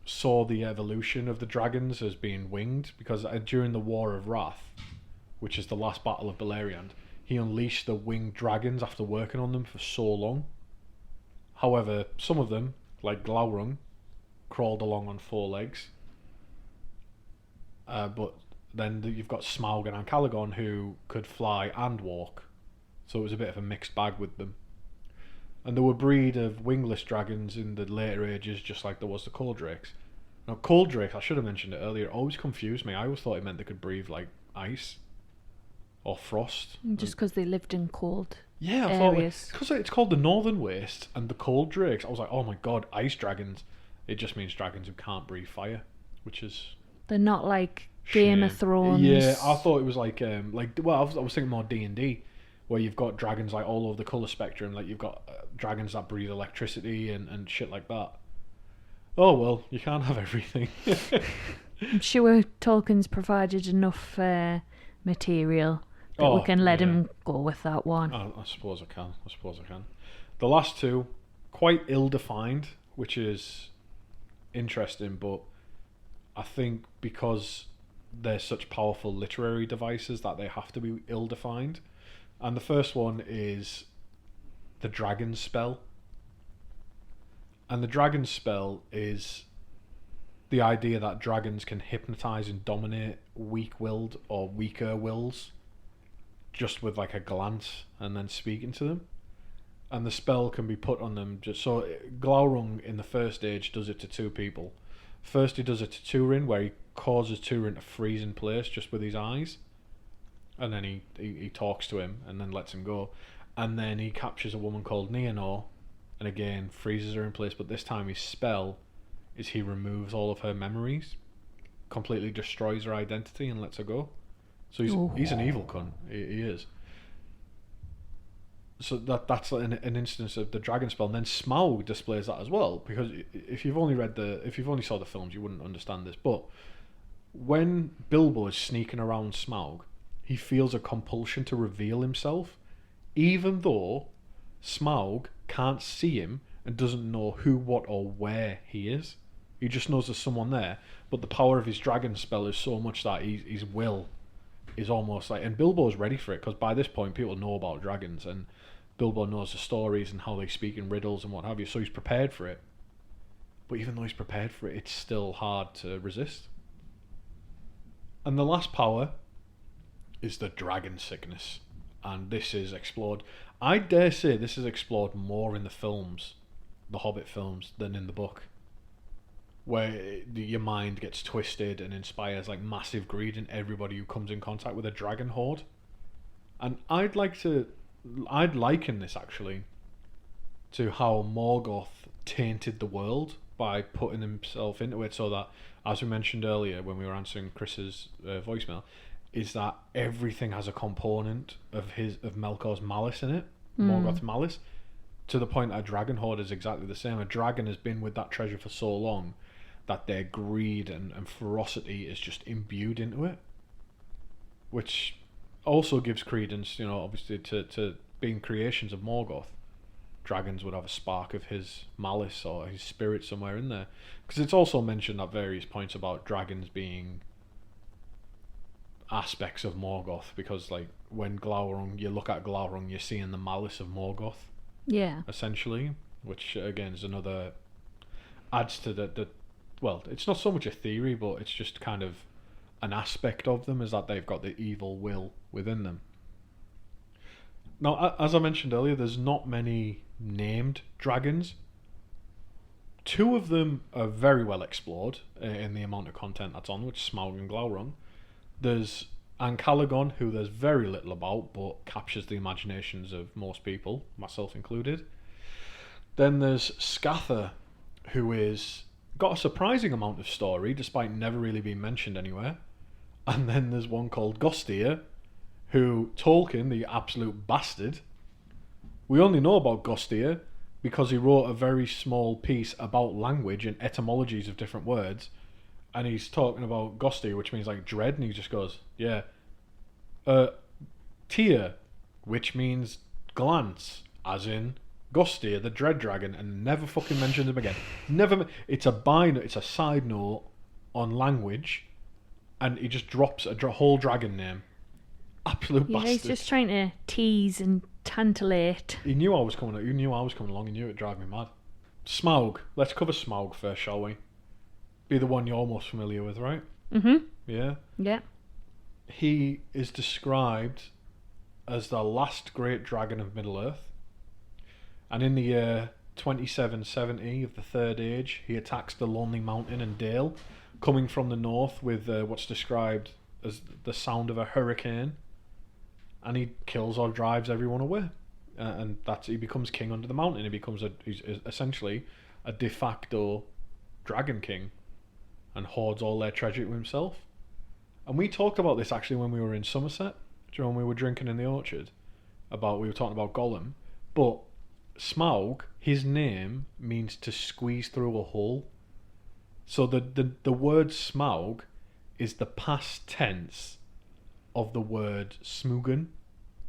saw the evolution of the dragons as being winged, because during the War of Wrath, which is the last battle of Beleriand, he unleashed the winged dragons after working on them for so long. However, some of them, like Glaurung, crawled along on 4 legs. But then you've got Smaug and Ancalagon, who could fly and walk. So it was a bit of a mixed bag with them. And there were breed of wingless dragons in the later ages, just like there was the cold drakes. Now, cold drakes, I should have mentioned it earlier, always confused me. I always thought it meant they could breathe like ice or frost. Just because they lived in cold Yeah, I areas. thought because it's called the Northern Waste and the cold drakes. I was like, oh my god, ice dragons. It just means dragons who can't breathe fire, which is They're not like Game of shame. Thrones. Yeah, I thought it was like I was thinking more D&D, where you've got dragons like all over the colour spectrum. Like you've got dragons that breathe electricity and shit like that. Oh well, you can't have everything. I'm sure Tolkien's provided enough material that we can let him go with that one. I suppose I can. The last two, quite ill-defined, which is interesting, but I think because they're such powerful literary devices that they have to be ill-defined. And the first one is the dragon spell. And the dragon spell is the idea that dragons can hypnotize and dominate weak-willed or weaker wills just with like a glance and then speaking to them. And the spell can be put on them just so. Glaurung in the first age does it to two people. First he does it to Turin, where he causes Turin to freeze in place just with his eyes, and then he talks to him and then lets him go. And then he captures a woman called Nienor and again freezes her in place, but this time his spell is he removes all of her memories, completely destroys her identity and lets her go. So he's an evil cunt. He is. So that's like an instance of the dragon spell, and then Smaug displays that as well. Because if you've only saw the films, you wouldn't understand this. But when Bilbo is sneaking around Smaug, he feels a compulsion to reveal himself, even though Smaug can't see him and doesn't know who, what, or where he is. He just knows there's someone there. But the power of his dragon spell is so much that his will is almost like, and Bilbo's ready for it because by this point people know about dragons and Bilbo knows the stories and how they speak in riddles and what have you, so he's prepared for it. But even though he's prepared for it, it's still hard to resist. And the last power is the dragon sickness, and this is explored. I dare say this is explored more in the films, the Hobbit films, than in the book, where your mind gets twisted and inspires like massive greed in everybody who comes in contact with a dragon horde. And I'd liken this actually to how Morgoth tainted the world by putting himself into it, so that, as we mentioned earlier when we were answering Chris's voicemail, is that everything has a component of Melkor's malice in it, Morgoth's malice, to the point that a dragon horde is exactly the same. A dragon has been with that treasure for so long that their greed and ferocity is just imbued into it, which also gives credence, obviously to being creations of Morgoth. Dragons would have a spark of his malice or his spirit somewhere in there, because it's also mentioned at various points about dragons being aspects of Morgoth, because like when you look at Glaurung, you're seeing the malice of Morgoth, essentially, which again is another, adds to the well, it's not so much a theory, but it's just kind of an aspect of them, is that they've got the evil will within them. Now, as I mentioned earlier, there's not many named dragons. Two of them are very well explored in the amount of content that's on, which is Smaug and Glaurung. There's Ancalagon, who there's very little about, but captures the imaginations of most people, myself included. Then there's Scatha, who is got a surprising amount of story, despite never really being mentioned anywhere. And then there's one called Gostir, who Tolkien, the absolute bastard, we only know about Gostir because he wrote a very small piece about language and etymologies of different words, and he's talking about Gostir, which means like dread, and he just goes, Tyr, which means glance, as in Gostir, the dread dragon, and never fucking mentioned him again. It's a side note on language, and he just drops a whole dragon name. Absolute bastard. He's just trying to tease and tantallate. He knew I was coming along. He knew it'd drive me mad. Smaug. Let's cover Smaug first, shall we? Be the one you're most familiar with, right? Mm-hmm. Yeah? Yeah. He is described as the last great dragon of Middle-earth. And in the year 2770 of the Third Age, he attacks the Lonely Mountain and Dale, coming from the north with what's described as the sound of a hurricane. And he kills or drives everyone away. And he becomes king under the mountain. He's essentially a de facto dragon king, and hoards all their treasure to himself. And we talked about this actually when we were in Somerset, when we were drinking in the orchard. We were talking about Gollum. But Smaug, his name means to squeeze through a hole. So the word Smaug is the past tense of the word Smugen,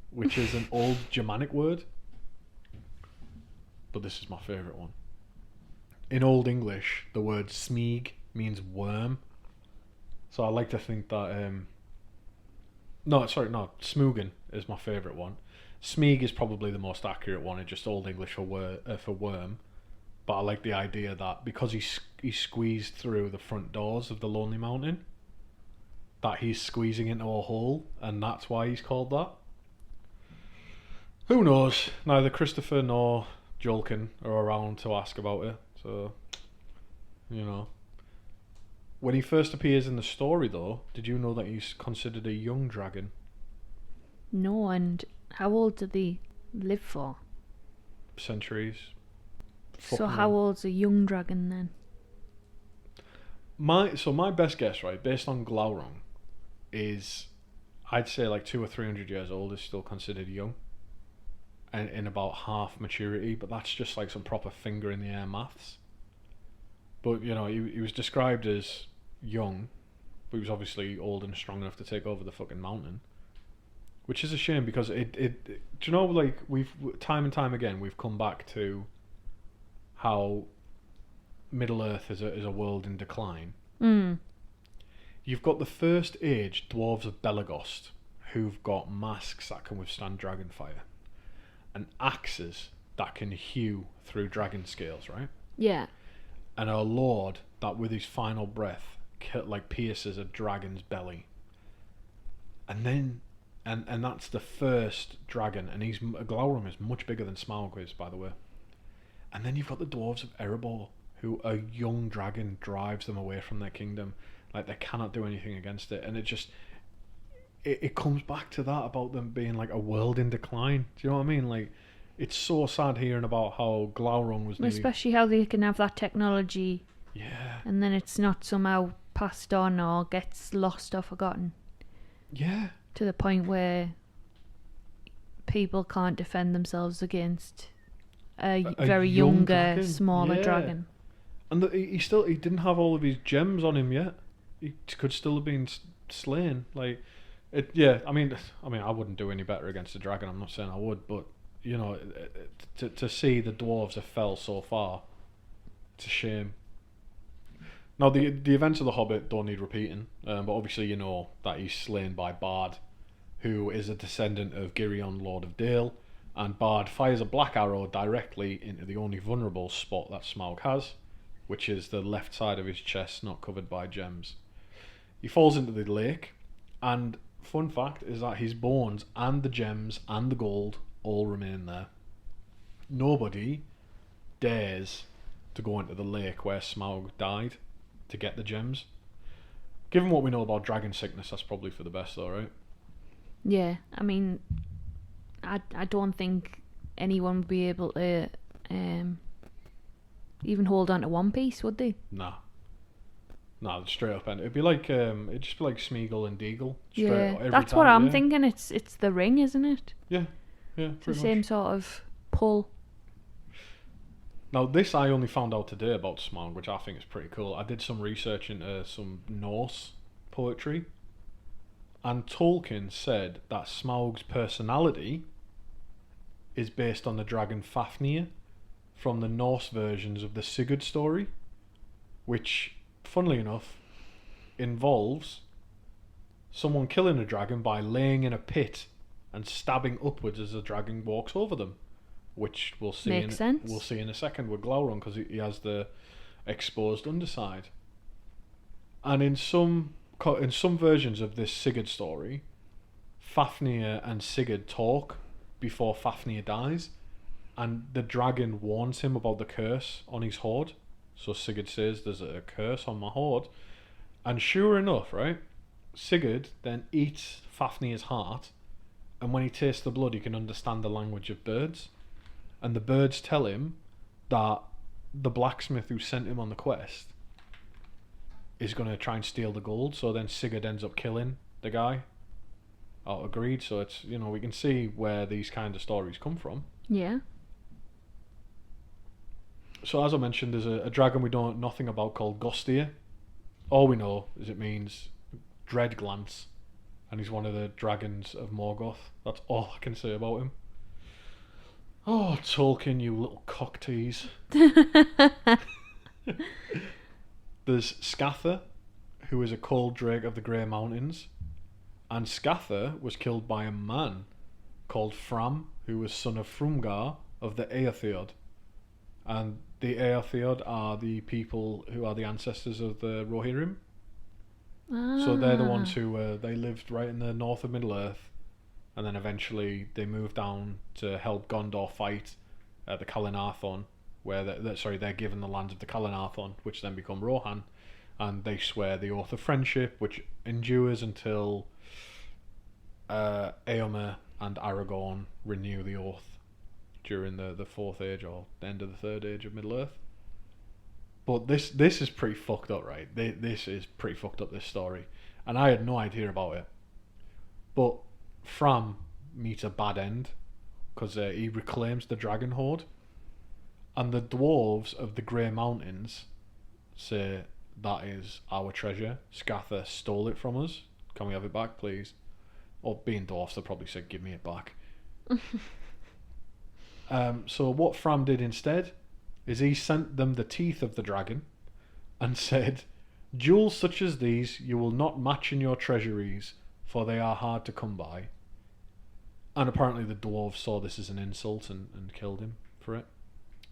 which is an old Germanic word. But this is my favourite one. In Old English, the word Smeag means worm. So I like to think that... Smugen is my favourite one. Smeag is probably the most accurate one. It's just Old English for worm. But I like the idea that because he squeezed through the front doors of the Lonely Mountain, that he's squeezing into a hole, and that's why he's called that. Who knows? Neither Christopher nor Jolkin are around to ask about it, so, you know. When he first appears in the story, though, did you know that he's considered a young dragon? No, and how old do they live for? Centuries. So how old's a young dragon then? My best guess, right, based on Glaurung, is I'd say like 200 or 300 years old is still considered young, and in about half maturity. But that's just like some proper finger in the air maths. But you know, he was described as young, but he was obviously old and strong enough to take over the fucking mountain. Which is a shame because it do you know, like, we've time and time again we've come back to how Middle Earth is a world in decline. You've got the first age dwarves of Belagost, who've got masks that can withstand dragon fire, and axes that can hew through dragon scales, right? Yeah. And a lord that with his final breath pierces a dragon's belly. And then and that's the first dragon, and Glaurung is much bigger than Smaug is, by the way. And then you've got the dwarves of Erebor, who a young dragon drives them away from their kingdom. Like, they cannot do anything against it. And it comes back to that about them being like a world in decline. Do you know what I mean? Like, it's so sad hearing about how Glaurung was especially how they can have that technology. Yeah. And then it's not somehow passed on or gets lost or forgotten. Yeah. To the point where people can't defend themselves against a very younger, dragon. smaller dragon. And he didn't have all of his gems on him yet. He could still have been slain. Like, it. Yeah, I mean, I wouldn't do any better against a dragon. I'm not saying I would, but you know, to see the dwarves have fell so far, it's a shame. Now, the events of the Hobbit don't need repeating, but obviously you know that he's slain by Bard, who is a descendant of Girion, Lord of Dale, and Bard fires a black arrow directly into the only vulnerable spot that Smaug has, which is the left side of his chest, not covered by gems. He falls into the lake, and fun fact is that his bones and the gems and the gold all remain there. Nobody dares to go into the lake where Smaug died to get the gems. Given what we know about dragon sickness, that's probably for the best though, right? Yeah, I mean, I don't think anyone would be able to even hold on to one piece, would they? Nah, straight up end. It'd just be like Smeagol and Deagle. Yeah, that's what I'm thinking. It's the ring, isn't it? Yeah. It's the same sort of pull. Now, this I only found out today about Smaug, which I think is pretty cool. I did some research into some Norse poetry, and Tolkien said that Smaug's personality is based on the dragon Fafnir from the Norse versions of the Sigurd story, which, funnily enough, involves someone killing a dragon by laying in a pit and stabbing upwards as the dragon walks over them, which we'll see we'll see in a second with Glaurung, because he has the exposed underside. And in some versions of this Sigurd story, Fafnir and Sigurd talk before Fafnir dies, and the dragon warns him about the curse on his hoard. So Sigurd says, "There's a curse on my hoard," and sure enough, right, Sigurd then eats Fafnir's heart, and when he tastes the blood, he can understand the language of birds, and the birds tell him that the blacksmith who sent him on the quest is going to try and steal the gold. So then Sigurd ends up killing the guy out of greed. So it's, you know, we can see where these kind of stories come from. Yeah. So as I mentioned, there's a dragon we know nothing about called Gostir. All we know is it means dread glance, and he's one of the dragons of Morgoth. That's all I can say about him. Oh, Tolkien, you little cock tease. There's Scatha, who is a cold drake of the Grey Mountains, and Scatha was killed by a man called Fram, who was son of Frumgar of the Eotheod. And the Eotheod are the people who are the ancestors of the Rohirrim. So they're the ones who they lived right in the north of Middle-earth, and then eventually they moved down to help Gondor fight the Kalinarthon, where they're given the lands of the Kalinarthon, which then become Rohan, and they swear the oath of friendship, which endures until Éomer and Aragorn renew the oath during the Fourth Age or the end of the Third Age of Middle-earth. But this is pretty fucked up, right? This is pretty fucked up, this story. And I had no idea about it. But Fram meets a bad end because he reclaims the dragon hoard. And the dwarves of the Grey Mountains say, that is our treasure. Scatha stole it from us. Can we have it back, please? Or being dwarfs, they probably said, give me it back. So what Fram did instead is he sent them the teeth of the dragon and said, jewels such as these you will not match in your treasuries, for they are hard to come by. And apparently the dwarves saw this as an insult and killed him for it,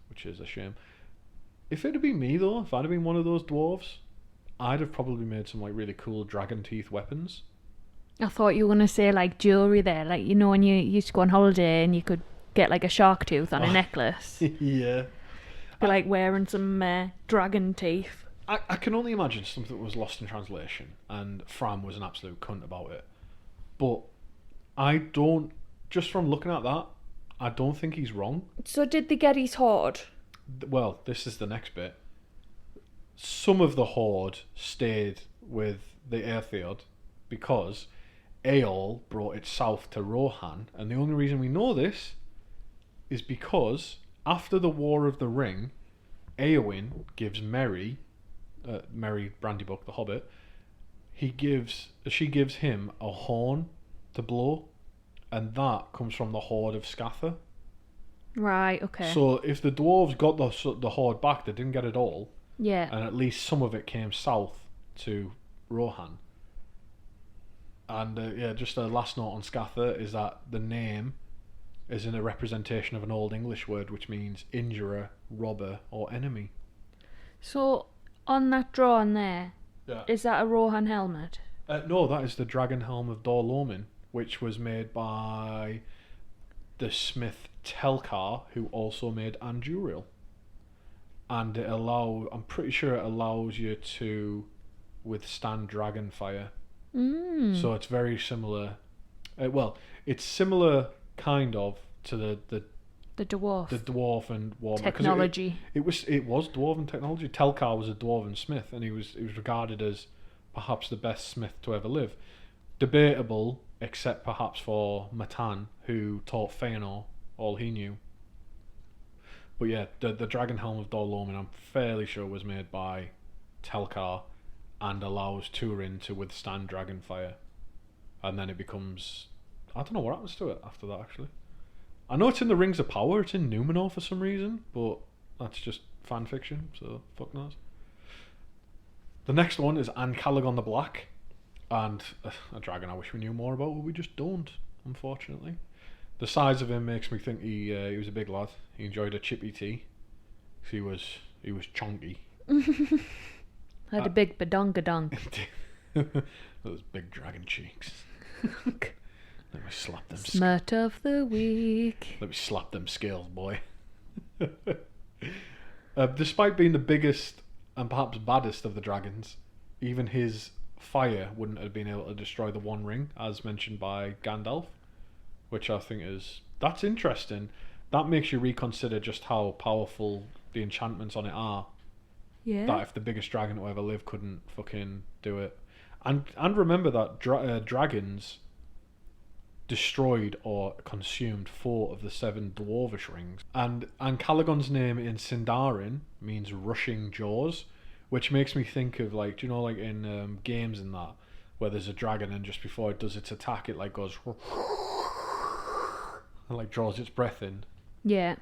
which is a shame. If it had been me though, if I'd have been one of those dwarves, I'd have probably made some like really cool dragon teeth weapons. I thought you were going to say like jewellery there, like you know when you used to go on holiday and you could get like a shark tooth on a necklace. Yeah. Be like wearing some dragon teeth. I can only imagine something that was lost in translation, and Fram was an absolute cunt about it. But I don't, just from looking at that, I don't think he's wrong. So did they get his hoard? Well, this is the next bit. Some of the hoard stayed with the Eotheod because Eol brought it south to Rohan, and the only reason we know this is because after the War of the Ring, Éowyn gives Merry Brandybuck the Hobbit, she gives him a horn to blow, and that comes from the hoard of Scatha. Right, okay. So if the dwarves got the hoard back, they didn't get it all. Yeah. And at least some of it came south to Rohan. And just a last note on Scatha is that the name is in a representation of an Old English word which means injurer, robber, or enemy. So on that drawing there, is that a Rohan helmet? No, that is the dragon helm of Dor Lomin, which was made by the smith Telkar, who also made Anduril. And I'm pretty sure it allows you to withstand dragon fire. So it's very similar. It's similar kind of to the dwarven war technology. It was dwarven technology. Telkar was a dwarven smith, and he was regarded as perhaps the best smith to ever live. Debatable, except perhaps for Matan, who taught Feanor all he knew. But yeah, the dragon helm of Dor Lomin, I'm fairly sure, was made by Telkar and allows Turin to withstand dragon fire. And then it becomes, I don't know what happens to it after that, actually. I know it's in the Rings of Power, it's in Numenor for some reason, but that's just fan fiction, so fuck knows. The next one is Ancalagon the Black, and a dragon I wish we knew more about, but we just don't, unfortunately. The size of him makes me think he was a big lad. He enjoyed a chippy tea. He was chunky. Had a big badongadong. Those big dragon cheeks. Let me slap them. Smut of the week. Let me slap them scales, boy. Despite being the biggest and perhaps baddest of the dragons, even his fire wouldn't have been able to destroy the One Ring, as mentioned by Gandalf, which I think that's interesting. That makes you reconsider just how powerful the enchantments on it are. Yeah. That if the biggest dragon to ever live couldn't fucking do it. And remember that dragons destroyed or consumed 4 of the 7 dwarvish rings. And Ancalagon's name in Sindarin means rushing jaws, which makes me think of like, do you know, like in games and that, where there's a dragon and just before it does its attack, it like goes and like draws its breath in. Yeah.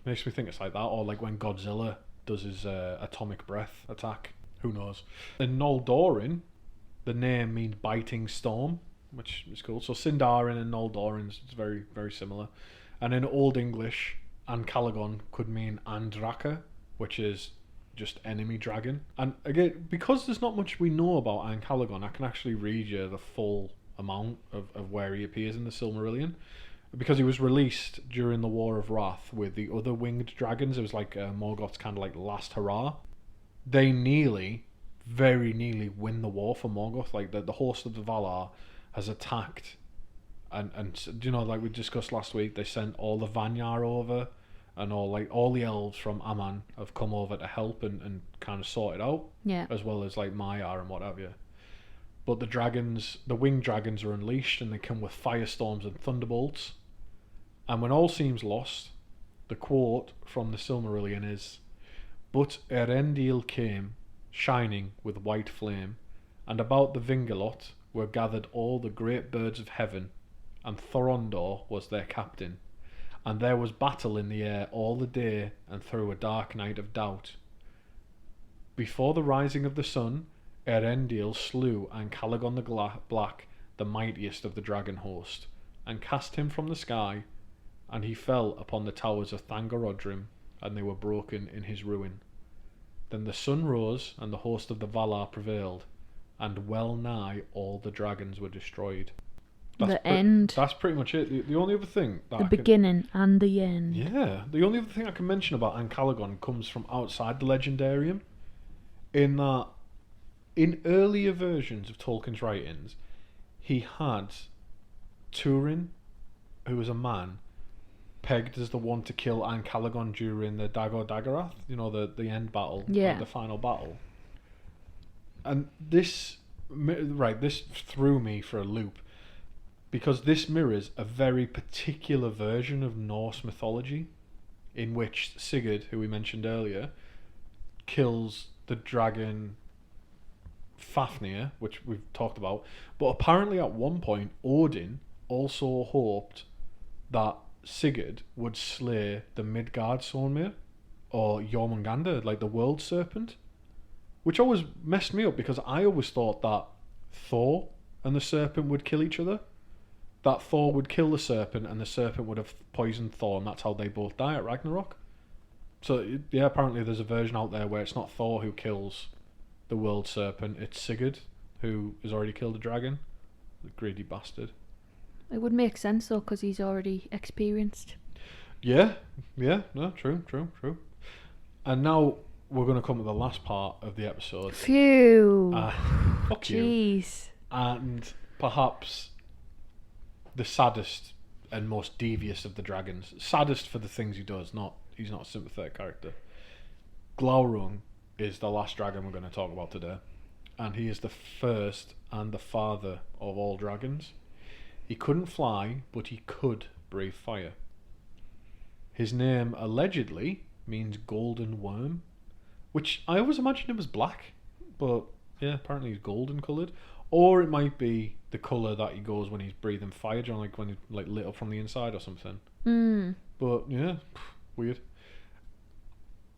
Makes me think it's like that, or like when Godzilla does his atomic breath attack. Who knows? In Noldorin, the name means biting storm, which is cool. So Sindarin and Noldorin is very, very similar. And in Old English, Ancalagon could mean Andraka, which is just enemy dragon. And again, because there's not much we know about Ancalagon, I can actually read you the full amount of where he appears in the Silmarillion. Because he was released during the War of Wrath with the other winged dragons. It was like Morgoth's kind of like last hurrah. They very nearly win the war for Morgoth. Like the host of the Valar has attacked, and you know, like we discussed last week, they sent all the Vanyar over, and all the elves from Aman have come over to help and kind of sort it out. Yeah. As well as like Maiar and what have you. But the winged dragons are unleashed, and they come with firestorms and thunderbolts. And when all seems lost, the quote from the Silmarillion is, "But Erendil came, shining with white flame, and about the Vingalot were gathered all the great birds of heaven, and Thorondor was their captain. And there was battle in the air all the day and through a dark night of doubt. Before the rising of the sun, Erendil slew Ancalagon the Black, the mightiest of the dragon host, and cast him from the sky, and he fell upon the towers of Thangorodrim, and they were broken in his ruin. Then the sun rose, and the host of the Valar prevailed, and well nigh all the dragons were destroyed." End. That's pretty much it. The only other thing that The beginning and the end. Yeah, the only other thing I can mention about Ancalagon comes from outside the Legendarium, in that in earlier versions of Tolkien's writings, he had Turin, who was a man, pegged as the one to kill Ancalagon during the Dagor Dagorath, you know, the end battle, Yeah. the final battle. And this threw me for a loop, because this mirrors a very particular version of Norse mythology, in which Sigurd, who we mentioned earlier, kills the dragon Fafnir, which we've talked about. But apparently at one point, Odin also hoped that Sigurd would slay the Midgard Sormir, or Jormungandr, like the world serpent, which always messed me up, because I always thought that Thor and the serpent would kill each other. That Thor would kill the serpent and the serpent would have poisoned Thor, and that's how they both die at Ragnarok. So yeah, apparently there's a version out there where it's not Thor who kills the world serpent, it's Sigurd who has already killed a dragon. The greedy bastard. It would make sense though, because he's already experienced. Yeah, no, true. And now we're going to come to the last part of the episode. Phew. Fuck you. Jeez. And perhaps the saddest and most devious of the dragons. Saddest for the things he does, he's not a sympathetic character. Glaurung is the last dragon we're going to talk about today. And he is the first and the father of all dragons. He couldn't fly, but he could breathe fire. His name allegedly means golden worm, which I always imagined it was black, but yeah, apparently he's golden coloured. Or it might be the colour that he goes when he's breathing fire, you know, like when he's like lit up from the inside or something. But yeah, weird.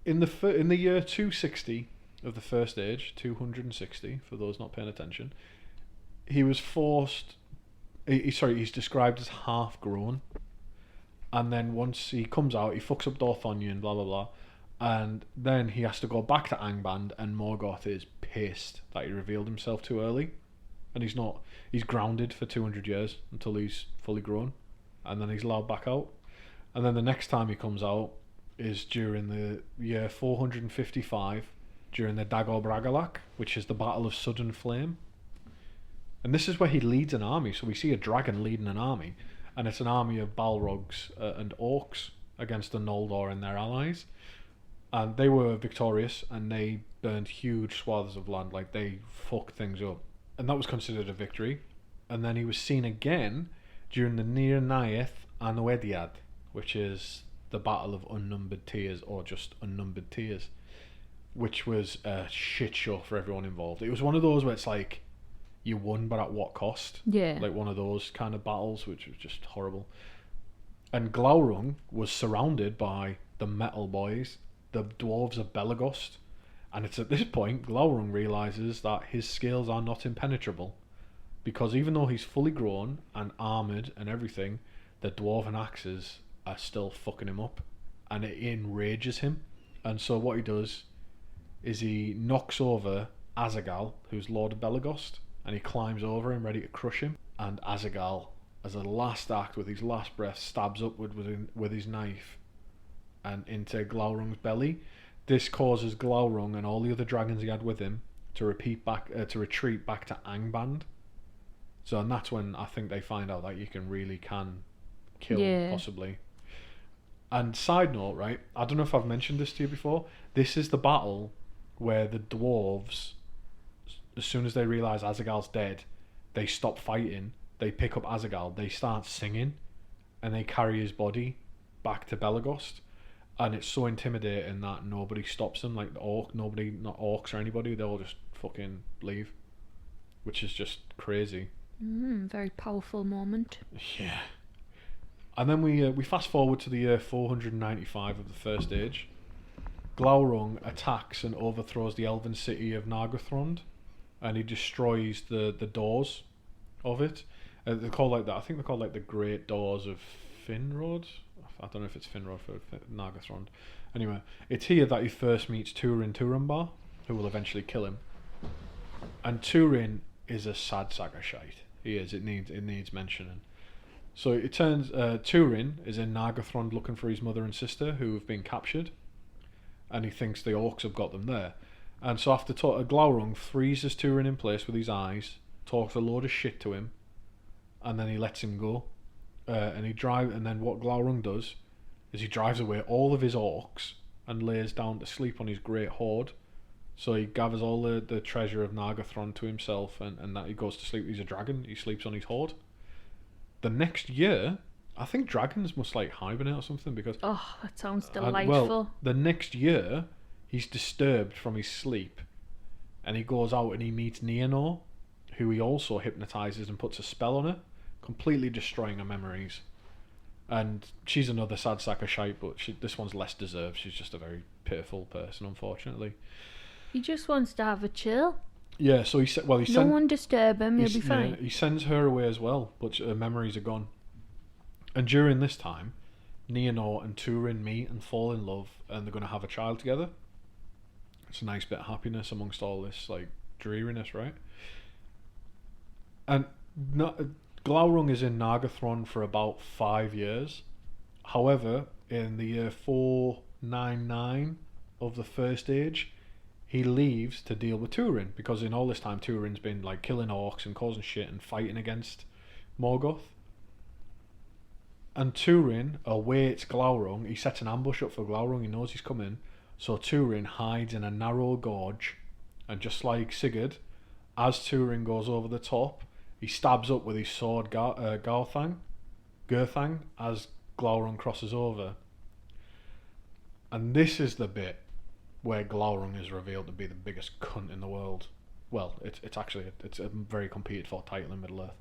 In the year 260 of the First Age, 260 for those not paying attention, he was forced. He's described as half grown, and then once he comes out, he fucks up Dorthonion, blah blah blah, and then he has to go back to Angband, and Morgoth is pissed that he revealed himself too early, and he's grounded for 200 years until he's fully grown, and then he's allowed back out, and then the next time he comes out is during the year 455, during the Dagor Bragollach, which is the Battle of Sudden Flame. And this is where he leads an army. So we see a dragon leading an army, and it's an army of Balrogs and Orcs against the Noldor and their allies. And they were victorious, and they burned huge swaths of land. Like, they fucked things up. And that was considered a victory. And then he was seen again during the Nir Naeth Anoediad, which is the Battle of Unnumbered Tears, or just Unnumbered Tears, which was a shit show for everyone involved. It was one of those where it's like, you won, but at what cost? Yeah. Like one of those kind of battles, which was just horrible. And Glaurung was surrounded by the Metal Boys, the dwarves of Belagost, and it's at this point Glaurung realises that his skills are not impenetrable, because even though he's fully grown and armoured and everything, the dwarven axes are still fucking him up, and it enrages him. And so what he does is he knocks over Azagal, who's Lord of Belagost, and he climbs over him, ready to crush him. And Azagal, as a last act, with his last breath, stabs upward with his knife and into Glaurung's belly. This causes Glaurung and all the other dragons he had with him to retreat back to Angband. So, and that's when I think they find out that you can kill, possibly. And side note, right, I don't know if I've mentioned this to you before, this is the battle where the dwarves, as soon as they realise Azagal's dead, they stop fighting, they pick up Azagal, they start singing, and they carry his body back to Belagost. And it's so intimidating that nobody stops them, like not orcs or anybody, they all just fucking leave. Which is just crazy. Very powerful moment. Yeah. And then we fast forward to the year 495 of the First Age. Glaurung attacks and overthrows the elven city of Nargothrond, and he destroys the doors of it. They're called like that. I think they're called like the Great Doors of Finrod. I don't know if it's Finrod for Nargothrond. Anyway, it's here that he first meets Turin Turambar, who will eventually kill him. And Turin is a sad sack of shite. He is. It needs mentioning. So it turns Turin is in Nargothrond looking for his mother and sister who have been captured, and he thinks the orcs have got them there. And so after Glaurung freezes Turin in place with his eyes, talks a load of shit to him, and then he lets him go. And then what Glaurung does is he drives away all of his orcs and lays down to sleep on his great hoard. So he gathers all the treasure of Nargothrond to himself, and that he goes to sleep. He's a dragon. He sleeps on his hoard. The next year, I think dragons must like hibernate or something, because that sounds delightful. Well, the next year he's disturbed from his sleep, and he goes out and he meets Nienor, who he also hypnotizes and puts a spell on her, completely destroying her memories. And she's another sad sack of shite, but this one's less deserved. She's just a very pitiful person, unfortunately. He just wants to have a chill. Yeah, so no one disturb him, he'll be fine. He sends her away as well, but her memories are gone. And during this time, Nienor and Turin meet and fall in love, and they're going to have a child together. It's a nice bit of happiness amongst all this like dreariness, right? And Glaurung is in Nargothrond for about 5 years. However, in the year 499 of the First Age, he leaves to deal with Turin, because in all this time Turin's been like killing orcs and causing shit and fighting against Morgoth. And Turin awaits Glaurung. He sets an ambush up for Glaurung. He knows he's coming, so Turin hides in a narrow gorge, and just like Sigurd, as Turin goes over the top, he stabs up with his sword Gurthang as Glaurung crosses over. And this is the bit where Glaurung is revealed to be the biggest cunt in the world. Well, it's actually a very competed for title in Middle Earth.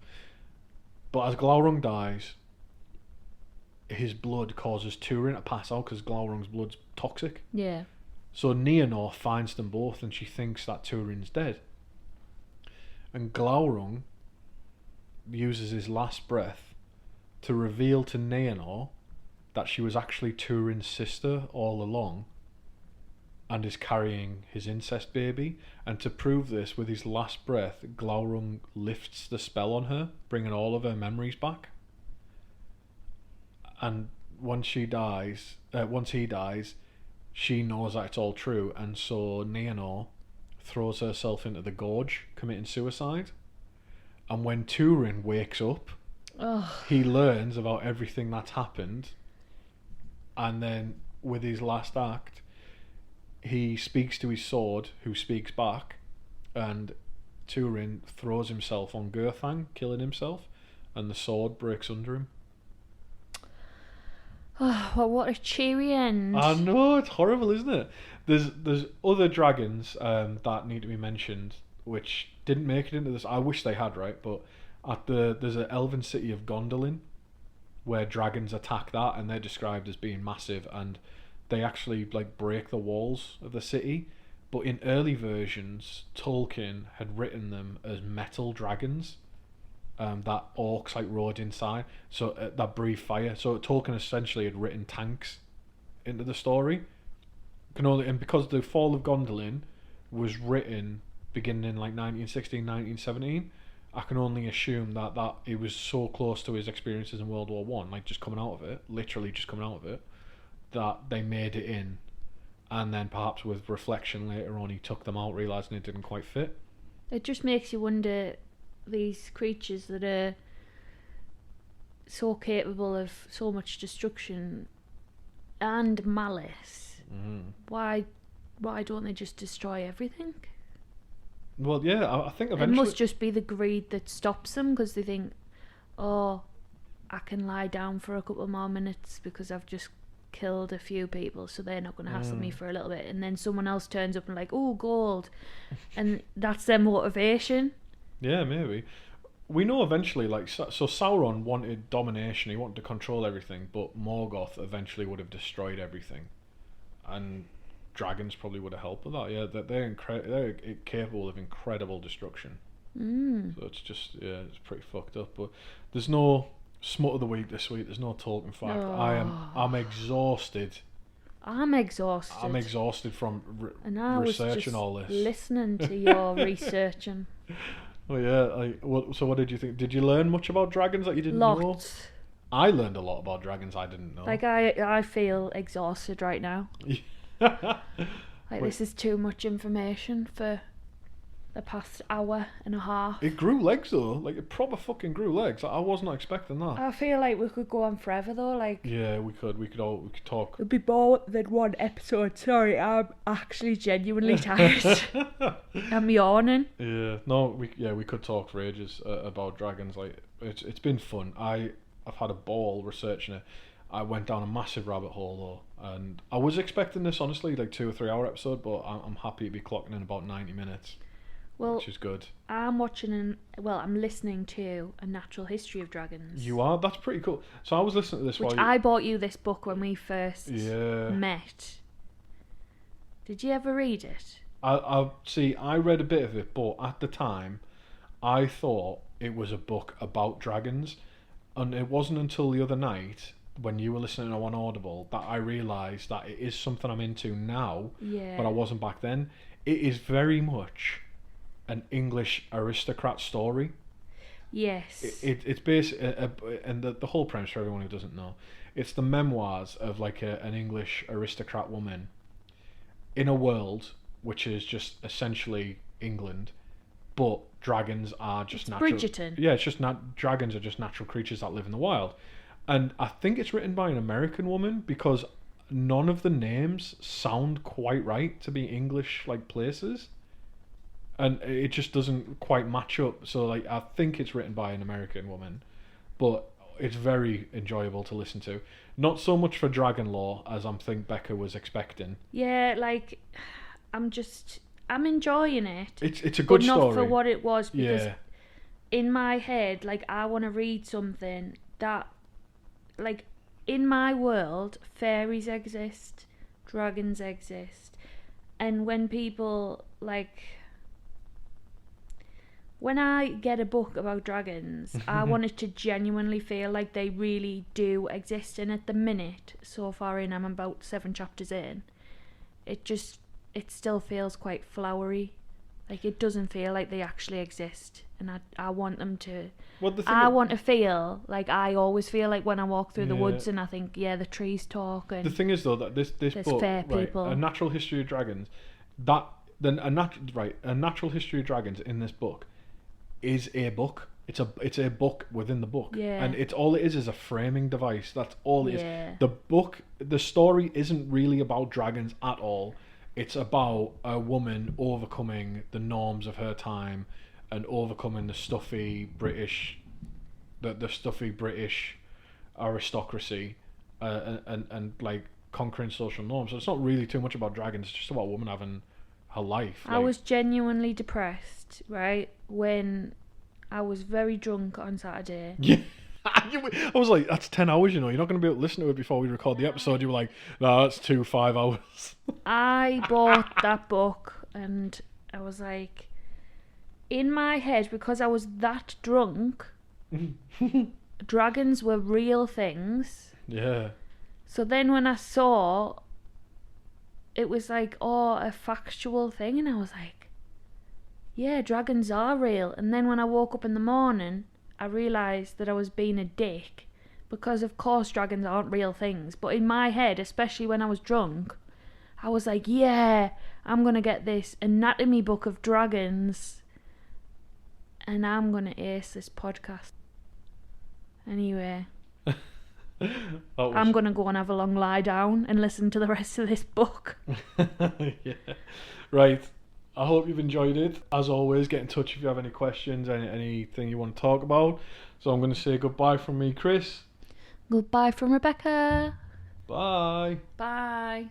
But as Glaurung dies, his blood causes Turin to pass out because Glaurung's blood's toxic. Yeah. So Nienor finds them both, and she thinks that Turin's dead. And Glaurung uses his last breath to reveal to Nienor that she was actually Turin's sister all along, and is carrying his incest baby. And to prove this, with his last breath, Glaurung lifts the spell on her, bringing all of her memories back. And once he dies, she knows that it's all true, and so Nienor throws herself into the gorge, committing suicide. And when Turin wakes up, he learns about everything that's happened, and then with his last act, he speaks to his sword, who speaks back, and Turin throws himself on Gurthang, killing himself, and the sword breaks under him. Oh, well, what a cheery end. I know, it's horrible, isn't it? There's other dragons that need to be mentioned, which didn't make it into this. I wish they had, right? But there's an elven city of Gondolin, where dragons attack that, and they're described as being massive, and they actually like break the walls of the city. But in early versions, Tolkien had written them as metal dragons, that orcs like rode inside, so that breathed fire. So Tolkien essentially had written tanks into the story. And because the Fall of Gondolin was written beginning in like 1916, 1917, I can only assume that it was so close to his experiences in World War One, like just coming out of it, literally just coming out of it, that they made it in, and then perhaps with reflection later on, he took them out, realising it didn't quite fit. It just makes you wonder, these creatures that are so capable of so much destruction and malice, why don't they just destroy everything? Well, yeah, I think eventually... It must just be the greed that stops them, because they think, oh, I can lie down for a couple more minutes because I've just killed a few people, so they're not going to hassle me for a little bit. And then someone else turns up and like, oh, gold. And that's their motivation. Yeah, maybe. We know eventually, like, so Sauron wanted domination, he wanted to control everything, but Morgoth eventually would have destroyed everything. And dragons probably would have helped with that. Yeah, they're capable of incredible destruction. So it's just, yeah, it's pretty fucked up. But there's no smut of the week this week. There's no Tolkien fact. Oh. I'm exhausted. I'm exhausted. I'm exhausted from and I researching was just all this. Listening to your researching. Oh yeah, so what did you think? Did you learn much about dragons that you didn't know? Lots. I learned a lot about dragons I didn't know. Like I feel exhausted right now. Like this is too much information for the past hour and a half. It grew legs though, like it proper fucking grew legs. I was not expecting that. I feel like we could go on forever though. Like yeah, we could talk. It'd be more than one episode. Sorry, I'm actually genuinely tired. I'm yawning. Yeah, no, we could talk for ages about dragons. Like it's been fun. I've had a ball researching it. I went down a massive rabbit hole though, and I was expecting this honestly like 2 or 3 hour episode, but I'm happy to be clocking in about 90 minutes. Well, which is good. I'm listening to A Natural History of Dragons. You are? That's pretty cool. So I was listening to this I bought you this book when we first met. Did you ever read it? I read a bit of it, but at the time, I thought it was a book about dragons, and it wasn't until the other night when you were listening on Audible that I realised that it is something I'm into now, but I wasn't back then. It is very much an English aristocrat story. Yes. It's based, and the whole premise for everyone who doesn't know, it's the memoirs of like an English aristocrat woman in a world which is just essentially England, but dragons are just natural. Bridgerton. Yeah, it's just dragons are just natural creatures that live in the wild, and I think it's written by an American woman because none of the names sound quite right to be English like places. And it just doesn't quite match up. So like I think it's written by an American woman, but it's very enjoyable to listen to. Not so much for dragon lore as I think Becca was expecting. Yeah, like I'm enjoying it. It's a good story. But not for what it was, because in my head, like I want to read something that, like, in my world, fairies exist, dragons exist, and when people like. When I get a book about dragons, I want it to genuinely feel like they really do exist. And at the minute, so far in, I'm about 7 chapters in, it still feels quite flowery. Like, it doesn't feel like they actually exist. And I want them to... I want to feel like I always feel like when I walk through the woods and I think, yeah, the trees talk. And the thing is, though, that this book, fair people. A Natural History of Dragons, A Natural History of Dragons in this book is a book. It's a book within the book, and it's all it is a framing device. That's all it is. The story isn't really about dragons at all. It's about a woman overcoming the norms of her time and overcoming the stuffy British aristocracy, and like conquering social norms. So it's not really too much about dragons. It's just about a woman having her life. I was genuinely depressed, right, when I was very drunk on Saturday. Yeah. I was like, that's 10 hours, you know. You're not going to be able to listen to it before we record the episode. You were like, no, that's 5 hours. I bought that book and I was like, in my head, because I was that drunk, dragons were real things. Yeah. So then when I saw, it was like, oh, a factual thing, and I was like, yeah, dragons are real. And then when I woke up in the morning, I realised that I was being a dick, because of course dragons aren't real things. But in my head, especially when I was drunk, I was like, yeah, I'm going to get this anatomy book of dragons and I'm going to ace this podcast. Anyway, I'm going to go and have a long lie down and listen to the rest of this book. Yeah. Right. I hope you've enjoyed it. As always, get in touch if you have any questions, anything you want to talk about. So I'm going to say goodbye from me, Chris. Goodbye from Rebecca. Bye. Bye.